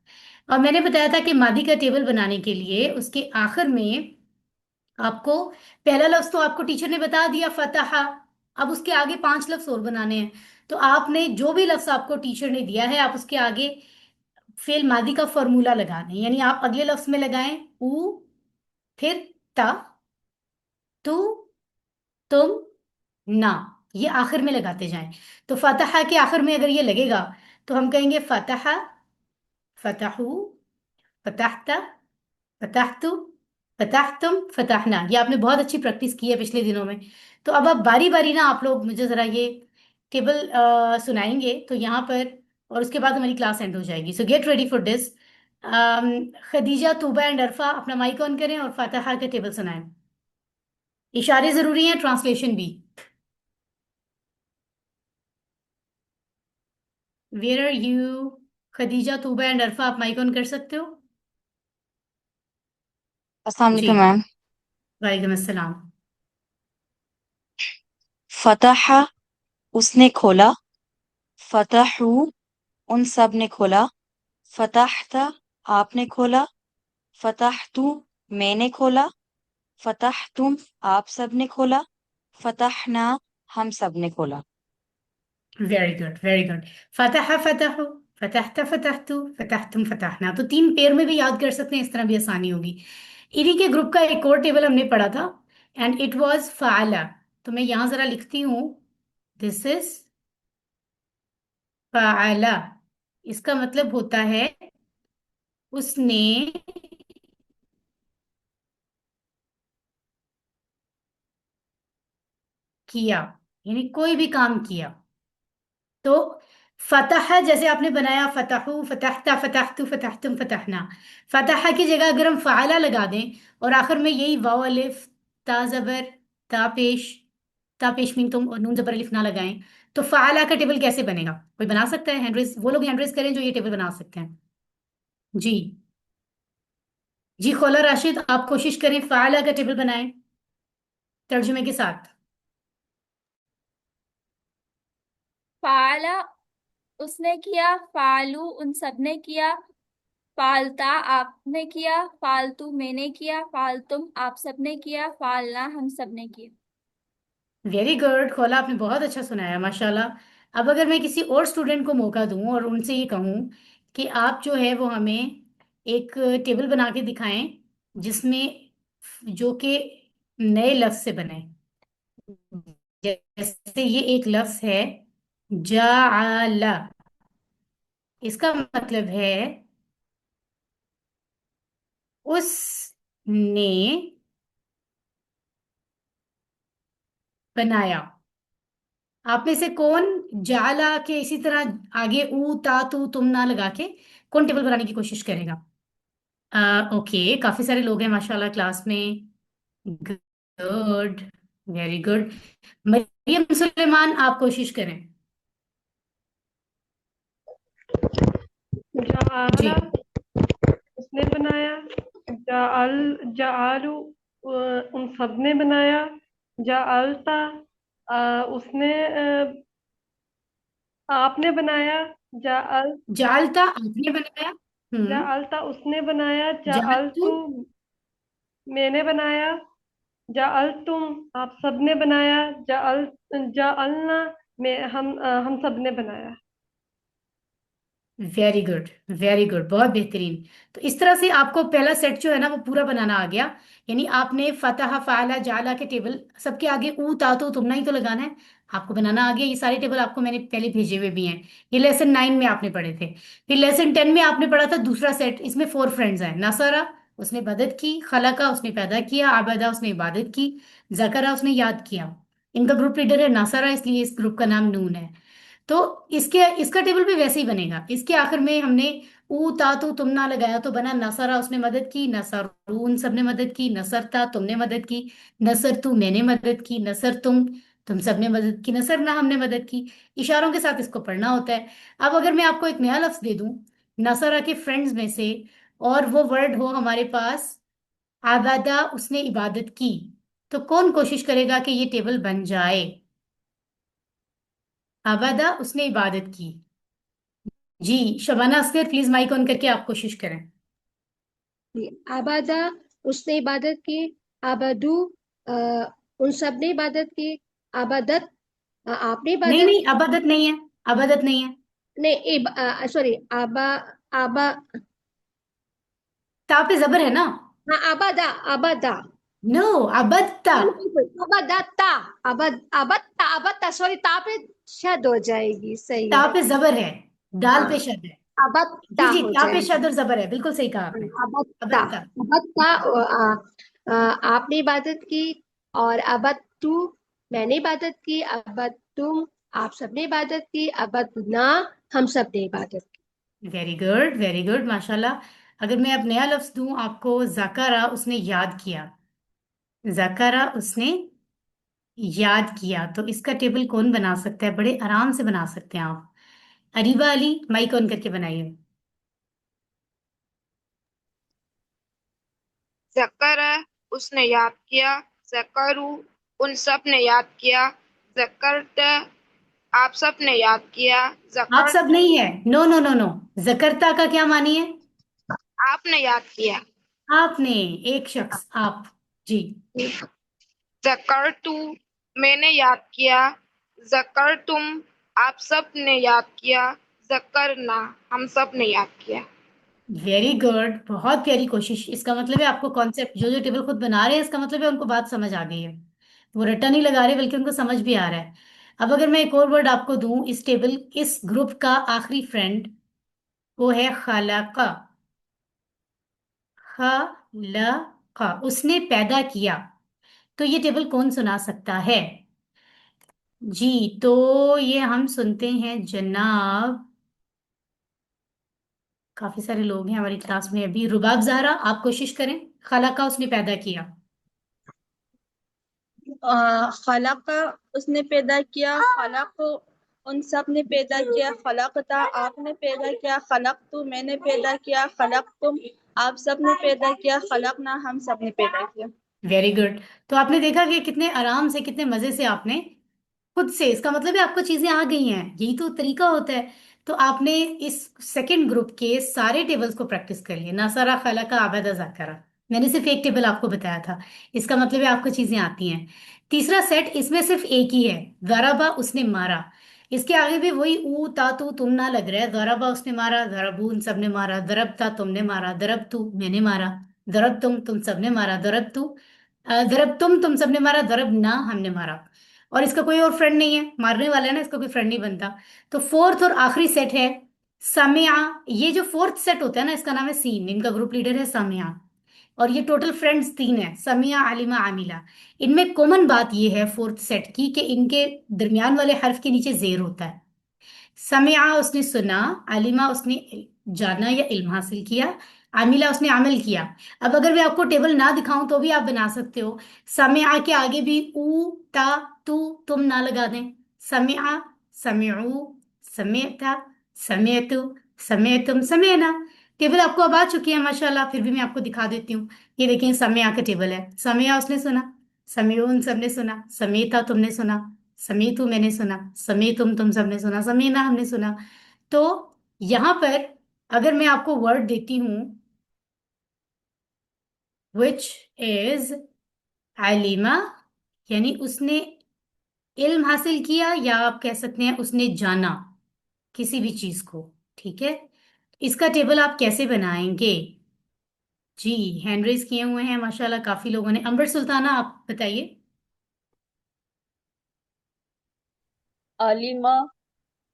और मैंने बताया था कि मादी का टेबल बनाने के लिए उसके आखिर में आपको पहला लफ्ज तो आपको टीचर ने बता दिया, फतह। अब उसके आगे 5 लफ्ज और बनाने हैं। तो आपने जो भी लफ्ज आपको टीचर ने दिया है, आप उसके आगे फेल मादी का फॉर्मूला लगाना है। यानी आप अगले लफ्ज में लगाएं ऊ, फिर ता, तू, तुम, ना, ये आखिर में लगाते जाएं। तो फतह के आखिर में अगर ये लगेगा, तो हम कहेंगे फतह, फतहू, फतहता, फतहतु, फतहतुम, फतहना। ये आपने बहुत अच्छी प्रैक्टिस की है पिछले दिनों में। तो अब आप बारी बारी ना आप लोग मुझे जरा ये टेबल सुनाएंगे, तो यहाँ पर, और उसके बाद हमारी क्लास एंड हो जाएगी। So get ready for this. Khadija, Tuba and Arfa अपना माइक ऑन करें और फातिहा का टेबल सुनाएं। इशारे जरूरी हैं, ट्रांसलेशन भी। Where are you? Khadija, Tuba and Arfa, आप माइक ऑन कर सकते हो? अस्सलाम जी, वालेकुम मैम। वालेकुम अस्सलाम। फतह उसने खोला, फतहू उन सब ने खोला, फतहता आपने खोला, फतहतु मैंने खोला, फतहतुम आप सब ने खोला, फतहना हम सब ने खोला। Very good, very good. फतह फतहु, फतहत फतहतु, फतहतुम फतहना, तो 3 पेयर में भी याद कर सकते हैं, इस तरह भी आसानी होगी। इन्हीं के ग्रुप का एक और टेबल हमने पढ़ा था, एंड इट वाज फाला। तो मैं यहां जरा लिखती हूँ, दिस इज फाला। इसका मतलब होता है उसने किया, यानी कोई भी काम किया। तो फतह जैसे आपने बनाया, फतहू, फतहता, फतहतु, फतहतुम, फतहना। फतह की जगह अगर हम फ़ाला लगा दें और आखिर में यही वाव अलिफ, ता जबर, ता पेश मीम तुम और नून जबर अलिफ ना लगाएं, तो फ़ाला का टेबल कैसे बनेगा? कोई बना सकता है? हैंड रेज, वो लोग हैंड रेज करें जो ये टेबल बना सकते हैं। जी, जी खोला राशिद, आप कोशिश करें फ़ाला का टेबल बनाएं तर्जुमे के साथ। फाला उसने किया, फालू उन सब ने किया, फालता आपने किया, फालतू मैंने किया, फालतुम आप सब ने किया, फालना हम सब ने किया। वेरी गुड खोला, आपने बहुत अच्छा सुनाया, माशाल्लाह। अब अगर मैं किसी और स्टूडेंट को मौका दूं और उनसे ये कहूं कि आप जो है वो हमें एक टेबल बना के दिखाएं जिसमें जो कि नए लफ्ज से बने। जैसे ये एक लफ्ज है जाअला, इसका मतलब है उसने बनाया। आप में से कौन जाला के इसी तरह आगे ऊ ता तू तुम ना लगा के कौन टेबल बनाने की कोशिश करेगा? ओके, काफी सारे लोग हैं माशाल्लाह क्लास में। Good, very good. Maryam Suleman, आप कोशिश करें। जी, जाला उसने बनाया, जाल जालू उन सब ने बनाया, जालता उसने आपने बनाया, जाल जालता आपने बनाया। जालता उसने बनाया, जाल तू, जालतू मैंने बनाया, जाल तुम आप सब ने बनाया, जाल जालना मैं हम सब ने बनाया। वेरी गुड, वेरी गुड, बहुत बेहतरीन। तो इस तरह से आपको पहला सेट जो है ना वो पूरा बनाना आ गया। यानी आपने फतह फाला जाला के टेबल सबके आगे ऊ ता तो तुमना ही तो लगाना है, आपको बनाना आ गया। ये सारे टेबल आपको मैंने पहले भेजे हुए भी हैं, ये लेसन 9 में आपने पढ़े थे। फिर लेसन 10 में आपने पढ़ा था दूसरा सेट, इसमें 4 फ्रेंड्स हैं। नसरा उसने मदद की, खलका उसने पैदा किया, आबदा उसने इबादत की, जकरा उसने याद किया। इनका ग्रुप लीडर है नसरा, इसलिए इस ग्रुप का नाम नून है। तो इसके इसका टेबल भी वैसे ही बनेगा। इसके आखिर में हमने ऊ ता तू तुम ना लगाया तो बना नसरा उसने मदद की, नसरून सबने मदद की, नसरता तुमने मदद की, नसर तू मैंने मदद की, नसर तुम सबने मदद की, नसर ना हमने मदद की। इशारों के साथ इसको पढ़ना होता है। अब अगर मैं आपको एक नया लफ्ज दे दूं नसरा के फ्रेंड्स में से, और वो वर्ड हो हमारे पास आबादा उसने इबादत की, तो कौन कोशिश करेगा कि ये टेबल बन जाए? आबादा उसने इबादत की। जी, Shabana Askar please mic on करके आप कोशिश करें। आबादा उसने इबादत की, आबादू उन सब ने इबादत की, आबादत आपने नहीं इबादत नहीं, अबादत नहीं है, अबादत नहीं है। नहीं, सॉरी, आबा आबा ता पे जबर है ना? हाँ, आबादा आबादा नो, अबदता। आबादाता आबत्ता आबत्ता, सॉरी, ता पे शद हो जाएगी, सही ता है। पे जबर है, दाल हाँ, पे शद है। अबत्ता जी जी, हो ता पे जाएगी। शद और जबर है, बिल्कुल सही कहा आपने। अबत्ता अबदता। अबत्ता आपने इबादत की, और अबत्तू मैंने इबादत की, अबत्तुम आप सबने इबादत की, अबत्ना हम सब ने इबादत की। वेरी गुड, वेरी गुड, माशाल्लाह। अगर मैं अब नया लफ्ज दूं आपको, जकरा उसने याद किया, जकरा उसने याद किया, तो इसका टेबल कौन बना सकता है? बड़े आराम से बना सकते हैं आप। अरीबा अली, माइक ऑन करके बनाइए। जकर उसने याद किया, जकरू उन सब ने याद किया, जकरत आप सब ने याद किया, आप सब जकरत नहीं है, नो नो नो नो। जकरता का क्या मानी है? आपने याद किया, आपने, एक शख्स, आप। जी, जकरतू मैंने याद किया। जकर तुम आप सब ने याद किया। जकरना हम सब ने याद किया। वेरी गुड, बहुत प्यारी कोशिश। इसका मतलब है आपको कॉन्सेप्ट, जो जो टेबल खुद बना रहे हैं, इसका मतलब है उनको बात समझ आ गई है। वो रट्टा नहीं लगा रहे, बल्कि उनको समझ भी आ रहा है। अब अगर मैं एक और वर्ड आपको दूं, इस टेबल, इस ग्रुप का आखिरी फ्रेंड, वो है खलाका। खलाका, उसने पैदा किया। तो ये टेबल कौन सुना सकता है? जी, तो ये हम सुनते हैं जनाब, काफी सारे लोग हैं हमारी क्लास में अभी। रुबाब जहरा, आप कोशिश करें। खलाका, उसने पैदा किया। खलक उसने पैदा किया। खलक उन सब ने पैदा किया। खलकता आपने पैदा किया। खलक तू मैंने पैदा किया। खलक तुम आप सब ने पैदा किया। खलकना हम सब ने पैदा किया। Very good. तो आपने देखा कि कितने आराम से, कितने मजे से आपने खुद से, इसका मतलब है आपको चीजें आ गई हैं। यही तो तरीका होता है। तो आपने इस सेकंड ग्रुप के सारे टेबल्स को प्रैक्टिस कर लिए, नासारा, खलाका, आबदा, जाकरा। मैंने सिर्फ एक टेबल आपको बताया था। इसका मतलब है आपको चीजें आती हैं। तीसरा सेट, इसमें सिर्फ एक ही है, दराबा, उसने मारा। इसके आगे भी वही ऊ ता तू तुम ना लग रहा है। दराबा उसने मारा, दरबू उन सबने मारा, दरब था तुमने मारा, दरब तू मैंने मारा, दरब तुम सबने मारा, दरब तू दरब तुम सबने मारा, दरब ना हमने मारा। और इसका कोई और फ्रेंड नहीं है, मारने वाला है ना, इसका कोई फ्रेंड नहीं बनता। तो फोर्थ और आखिरी सेट है सामिया। ये जो फोर्थ सेट होता है ना, इसका नाम है सीन, इनका ग्रुप लीडर है सामिया। और ये टोटल फ्रेंड्स तीन है, समिया, आलिमा, आमिला। इनमें कॉमन बात ये है फोर्थ सेट की, कि इनके दरमियान वाले हर्फ के नीचे जेर होता है। समिया उसने सुना, आलिमा उसने जाना या इल्म हासिल किया, आमिला उसने अमल किया। अब अगर मैं आपको टेबल ना दिखाऊं तो भी आप बना सकते हो। समिया के आगे भी ऊ ता तू तुम ना लगा दें। समिया, समिऊ, समेता, समेतु, समेतुम, समेना। टेबल आपको अब आ चुकी है माशाल्लाह, फिर भी मैं आपको दिखा देती हूँ। ये देखिए, समिया का टेबल है। समिया उसने सुना, समीउन सबने सुना, समीता तुमने सुना, समीतु मैंने सुना, समीतुम तुम सबने सुना, समीना हमने सुना। तो यहां पर अगर मैं आपको वर्ड देती हूं, विच इज अलीमा, यानी उसने इल्म हासिल किया, या आप कह सकते हैं उसने जाना किसी भी चीज को। ठीक है, इसका टेबल आप कैसे बनाएंगे? जी, हैंड रेज किए हुए हैं माशाल्लाह काफी लोगों ने। अंबर सुल्ताना, आप बताइए। अलीमा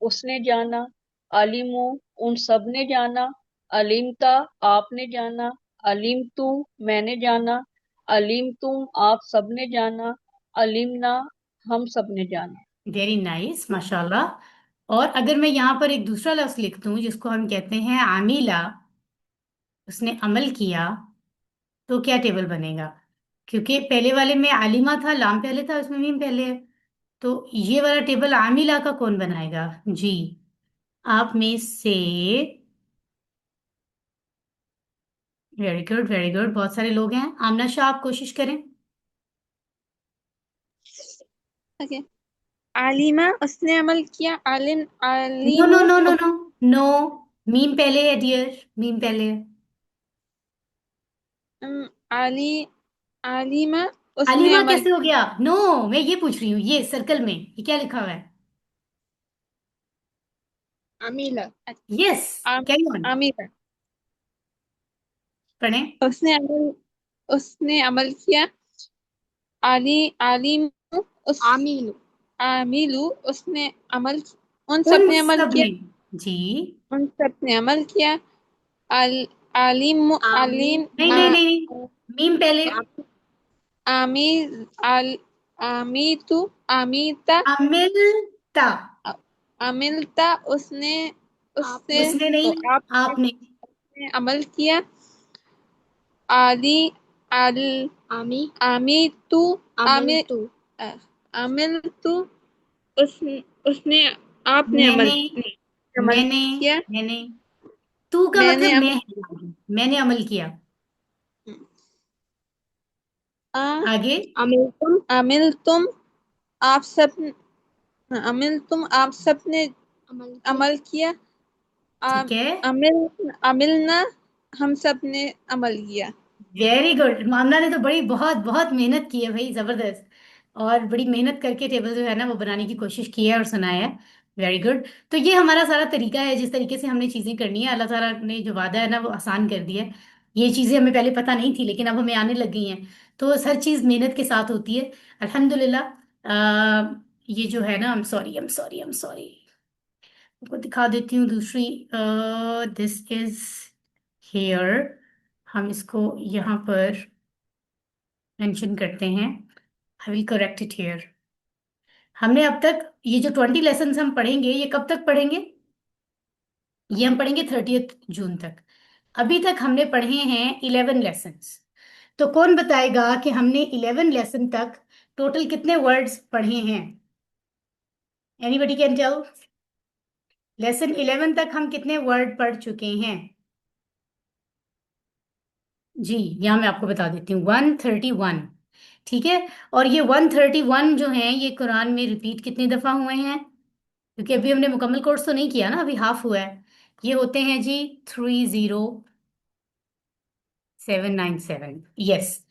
उसने जाना। अलीमू उन सब ने जाना। अलीमता आपने जाना। अलीम तुम मैंने जाना। अलीम तुम आप सब ने जाना। अलीमना हम सब ने जाना। वेरी नाइस, माशाल्लाह। और अगर मैं यहाँ पर एक दूसरा लफ्ज लिख दूं, जिसको हम कहते हैं आमिला, उसने अमल किया, तो क्या टेबल बनेगा? क्योंकि पहले वाले में आलिमा था, लाम पहले था, उसमें मीम पहले है। तो ये वाला टेबल आमिला का कौन बनाएगा? जी, आप में से। वेरी गुड, वेरी गुड, बहुत सारे लोग हैं। आमना शाह, आप कोशिश करें। ओके। आलिमा उसने अमल किया। नो नो आलिमू नो नो नो, नो, मीम पहले है डियर, मीम पहले है। आली आलिमा उसने आलिमा अमल कैसे हो गया? नो, मैं ये पूछ रही हूँ, ये सर्कल में ये क्या लिखा हुआ है? अमीला यस, कैरी ऑन, अमीला पढ़ें। उसने अमल किया। आलिमू उस आमिलू उसने अमल उन सब उन ने अमल सब किया। ने, जी। उन सब ने अमल किया। आल आलिम नहीं नहीं नहीं नहीं, मीम पहले। आमी आल आमीतु आमीता अमिलता, अमिलता उसने उससे उसने नहीं, आपने। ने अमल किया। आली आल आमी तू आमिल तू अमिल तू उस उसने आपने मैंने, अमल मैंने, किया। मैंने, तू का मैंने मतलब मैं है। मैंने अमल किया। आगे। अमिल तुम आप सब अमिल तुम आप सब ने अमल किया। ठीक है, अमिलना हम सब ने अमल किया। Very good. मामला ने तो बड़ी बहुत बहुत मेहनत की है भाई, जबरदस्त। और बड़ी मेहनत करके टेबल जो है ना वो बनाने की कोशिश की है और सुनाया है। Very good. तो ये हमारा सारा तरीका है जिस तरीके से हमने चीज़ें करनी है। अल्लाह ताला ने जो वादा है ना वो आसान कर दिया है। ये चीज़ें हमें पहले पता नहीं थी लेकिन अब हमें आने लग गई हैं। तो हर चीज़ मेहनत के साथ होती है। अल्हम्दुलिल्लाह। ये जो है ना, आई एम सॉरी आपको दिखा देती हूँ दूसरी। This is here. हम इसको यहाँ पर मेंशन करते हैं। I will correct it here. हमने अब तक ये जो 20 लेसन हम पढ़ेंगे ये कब तक पढ़ेंगे? ये हम पढ़ेंगे 30 जून तक। अभी तक हमने पढ़े हैं 11 लेसन। तो कौन बताएगा कि हमने 11 लेसन तक टोटल कितने वर्ड्स पढ़े हैं? Anybody can tell? लेसन 11 तक हम कितने वर्ड पढ़ चुके हैं? जी, यहाँ मैं आपको बता देती हूँ 131। ठीक है। और ये 131 जो है ये कुरान में रिपीट कितनी दफा हुए हैं? क्योंकि अभी हमने मुकम्मल कोर्स तो नहीं किया ना, अभी हाफ हुआ है। ये होते हैं जी 30797। यस।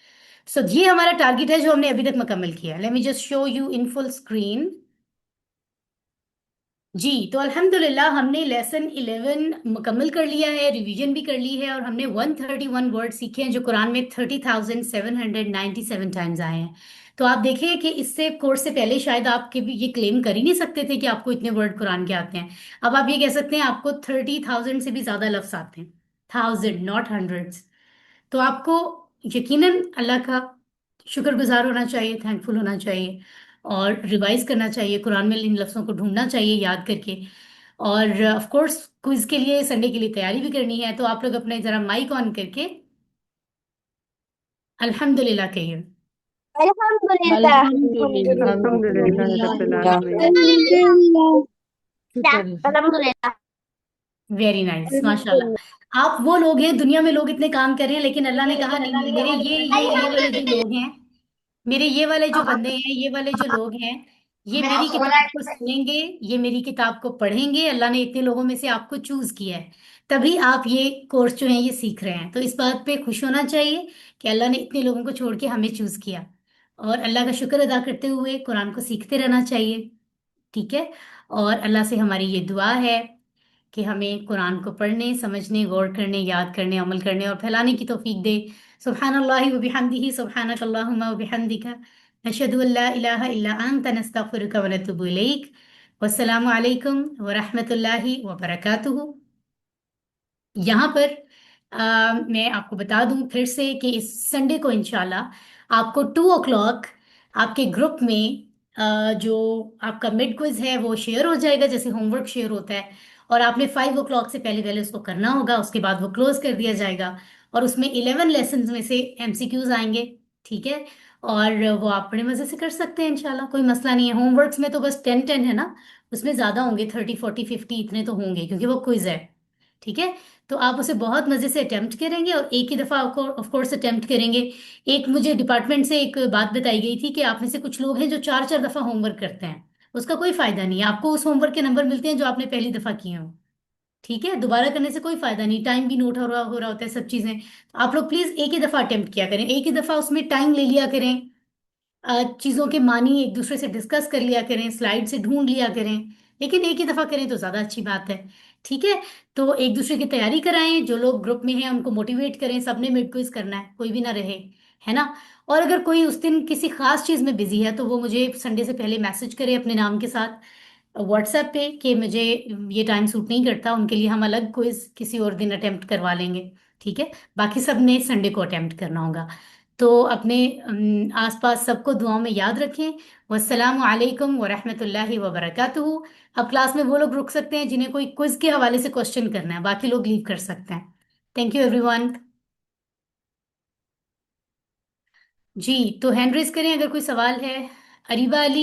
सो ये हमारा टारगेट है जो हमने अभी तक मुकम्मल किया। Let me just show you in full screen. जी, तो अल्हम्दुलिल्लाह हमने लेसन 11 मुकम्मल कर लिया है, रिवीजन भी कर ली है और हमने 131 वर्ड सीखे हैं जो कुरान में 30,797 टाइम्स आए हैं। तो आप देखिए कि इससे कोर्स से पहले शायद आपके भी ये क्लेम कर ही नहीं सकते थे कि आपको इतने वर्ड कुरान के आते हैं। अब आप ये कह सकते हैं आपको 30,000 से भी ज्यादा लफ्ज आते हैं। 1000 नॉट हंड्रेड्स। तो आपको यकीनन अल्लाह का शुक्रगुजार होना चाहिए, थैंकफुल होना चाहिए और रिवाइज करना चाहिए, कुरान में इन लफ्ज़ों को ढूंढना चाहिए याद करके। और ऑफ कोर्स क्विज के लिए, संडे के लिए तैयारी भी करनी है। तो आप लोग अपने जरा माइक ऑन करके अल्हम्दुलिल्लाह कहिए। अल्हम्दुलिल्लाह। अल्हम्दुलिल्लाह। अल्हम्दुलिल्लाह रब्बिल आलमीन। अल्हम्दुलिल्लाह। वेरी नाइस, माशाल्लाह। आप वो लोग हैं, दुनिया में लोग इतने काम कर रहे हैं लेकिन अल्लाह ने कहा नहीं, मेरे ये वाले जो लोग हैं, मेरे ये वाले जो बंदे हैं, ये वाले जो लोग हैं, ये मेरी किताब को सुनेंगे, ये मेरी किताब को पढ़ेंगे। अल्लाह ने इतने लोगों में से आपको चूज किया है, तभी आप ये कोर्स जो है ये सीख रहे हैं। तो इस बात पे खुश होना चाहिए कि अल्लाह ने इतने लोगों को छोड़ के हमें चूज किया। और अल्लाह का शुक्र अदा करते हुए कुरान को सीखते रहना चाहिए। ठीक है। और अल्लाह से हमारी ये दुआ है कि हमें कुरान को पढ़ने, समझने, गौर करने, याद करने, अमल करने और फैलाने की तौफीक दे। सुब्हानल्लाहि व बिहम्दिही, सुब्हानकल्लाहुम्मा व बिहम्दिका, नशहदु अल्ला इलाहा इल्ला अंता, नस्तगफिरुका व नतूबु इलैक। वस्सलामु अलैकुम व रहमतुल्लाहि व बरकातुहू। यहाँ पर मैं आपको बता दूं फिर से कि इस संडे को इंशाल्लाह आपको 2 o'clock आपके ग्रुप में जो आपका मिड क्विज है वो शेयर हो जाएगा, जैसे होमवर्क शेयर होता है। और आपने 5 o'clock से पहले पहले उसको करना होगा, उसके बाद वो क्लोज कर दिया जाएगा। और उसमें 11 लेसन में से MCQs आएंगे। ठीक है। और वो आप बड़े मजे से कर सकते हैं इंशाल्लाह, कोई मसला नहीं है। होमवर्क्स में तो बस 10-10 है ना, उसमें ज्यादा होंगे, 30, 40, 50 इतने तो होंगे क्योंकि वो क्विज है। ठीक है। तो आप उसे बहुत मजे से अटेम्प्ट करेंगे और एक ही दफा आपको ऑफ कोर्स अटेम्प्ट करेंगे। एक मुझे डिपार्टमेंट से एक बात बताई गई थी कि आप में से कुछ लोग हैं जो 4-4 दफा होमवर्क करते हैं। उसका कोई फायदा नहीं है, आपको उस होमवर्क के नंबर मिलते हैं जो आपने पहली दफा किए हो। ठीक है। दोबारा करने से कोई फायदा नहीं, टाइम भी नोट हो रहा होता है, सब चीजें। आप लोग प्लीज एक ही दफा अटेम्प्ट किया करें, एक ही दफा उसमें टाइम ले लिया करें। चीजों के मानी एक दूसरे से डिस्कस कर लिया करें, स्लाइड से ढूंढ लिया करें। लेकिन एक ही दफा करें तो ज्यादा अच्छी बात है। ठीक है। तो एक दूसरे की तैयारी कराएं, जो लोग ग्रुप में हैं उनको मोटिवेट करें, सबने मिड क्विज करना है, कोई भी ना रहे, है ना। और अगर कोई उस दिन किसी खास चीज में बिजी है तो वो मुझे संडे से पहले मैसेज करे अपने नाम के साथ व्हाट्सएप पे कि मुझे ये टाइम सूट नहीं करता, उनके लिए हम अलग क्विज किसी और दिन अटेम्प्ट करवा लेंगे। ठीक है। बाकी सब ने संडे को अटेम्प्ट करना होगा। तो अपने आसपास सबको दुआओं में याद रखें। वस्सलामु अलैकुम व रहमतुल्लाहि व बरकातुहू। अब क्लास में वो लोग रुक सकते हैं जिन्हें कोई क्विज के हवाले से क्वेश्चन करना है, बाकी लोग लीव कर सकते हैं। Thank you everyone. जी, तो हैंड रेज करें अगर कोई सवाल है। अरीबा अली।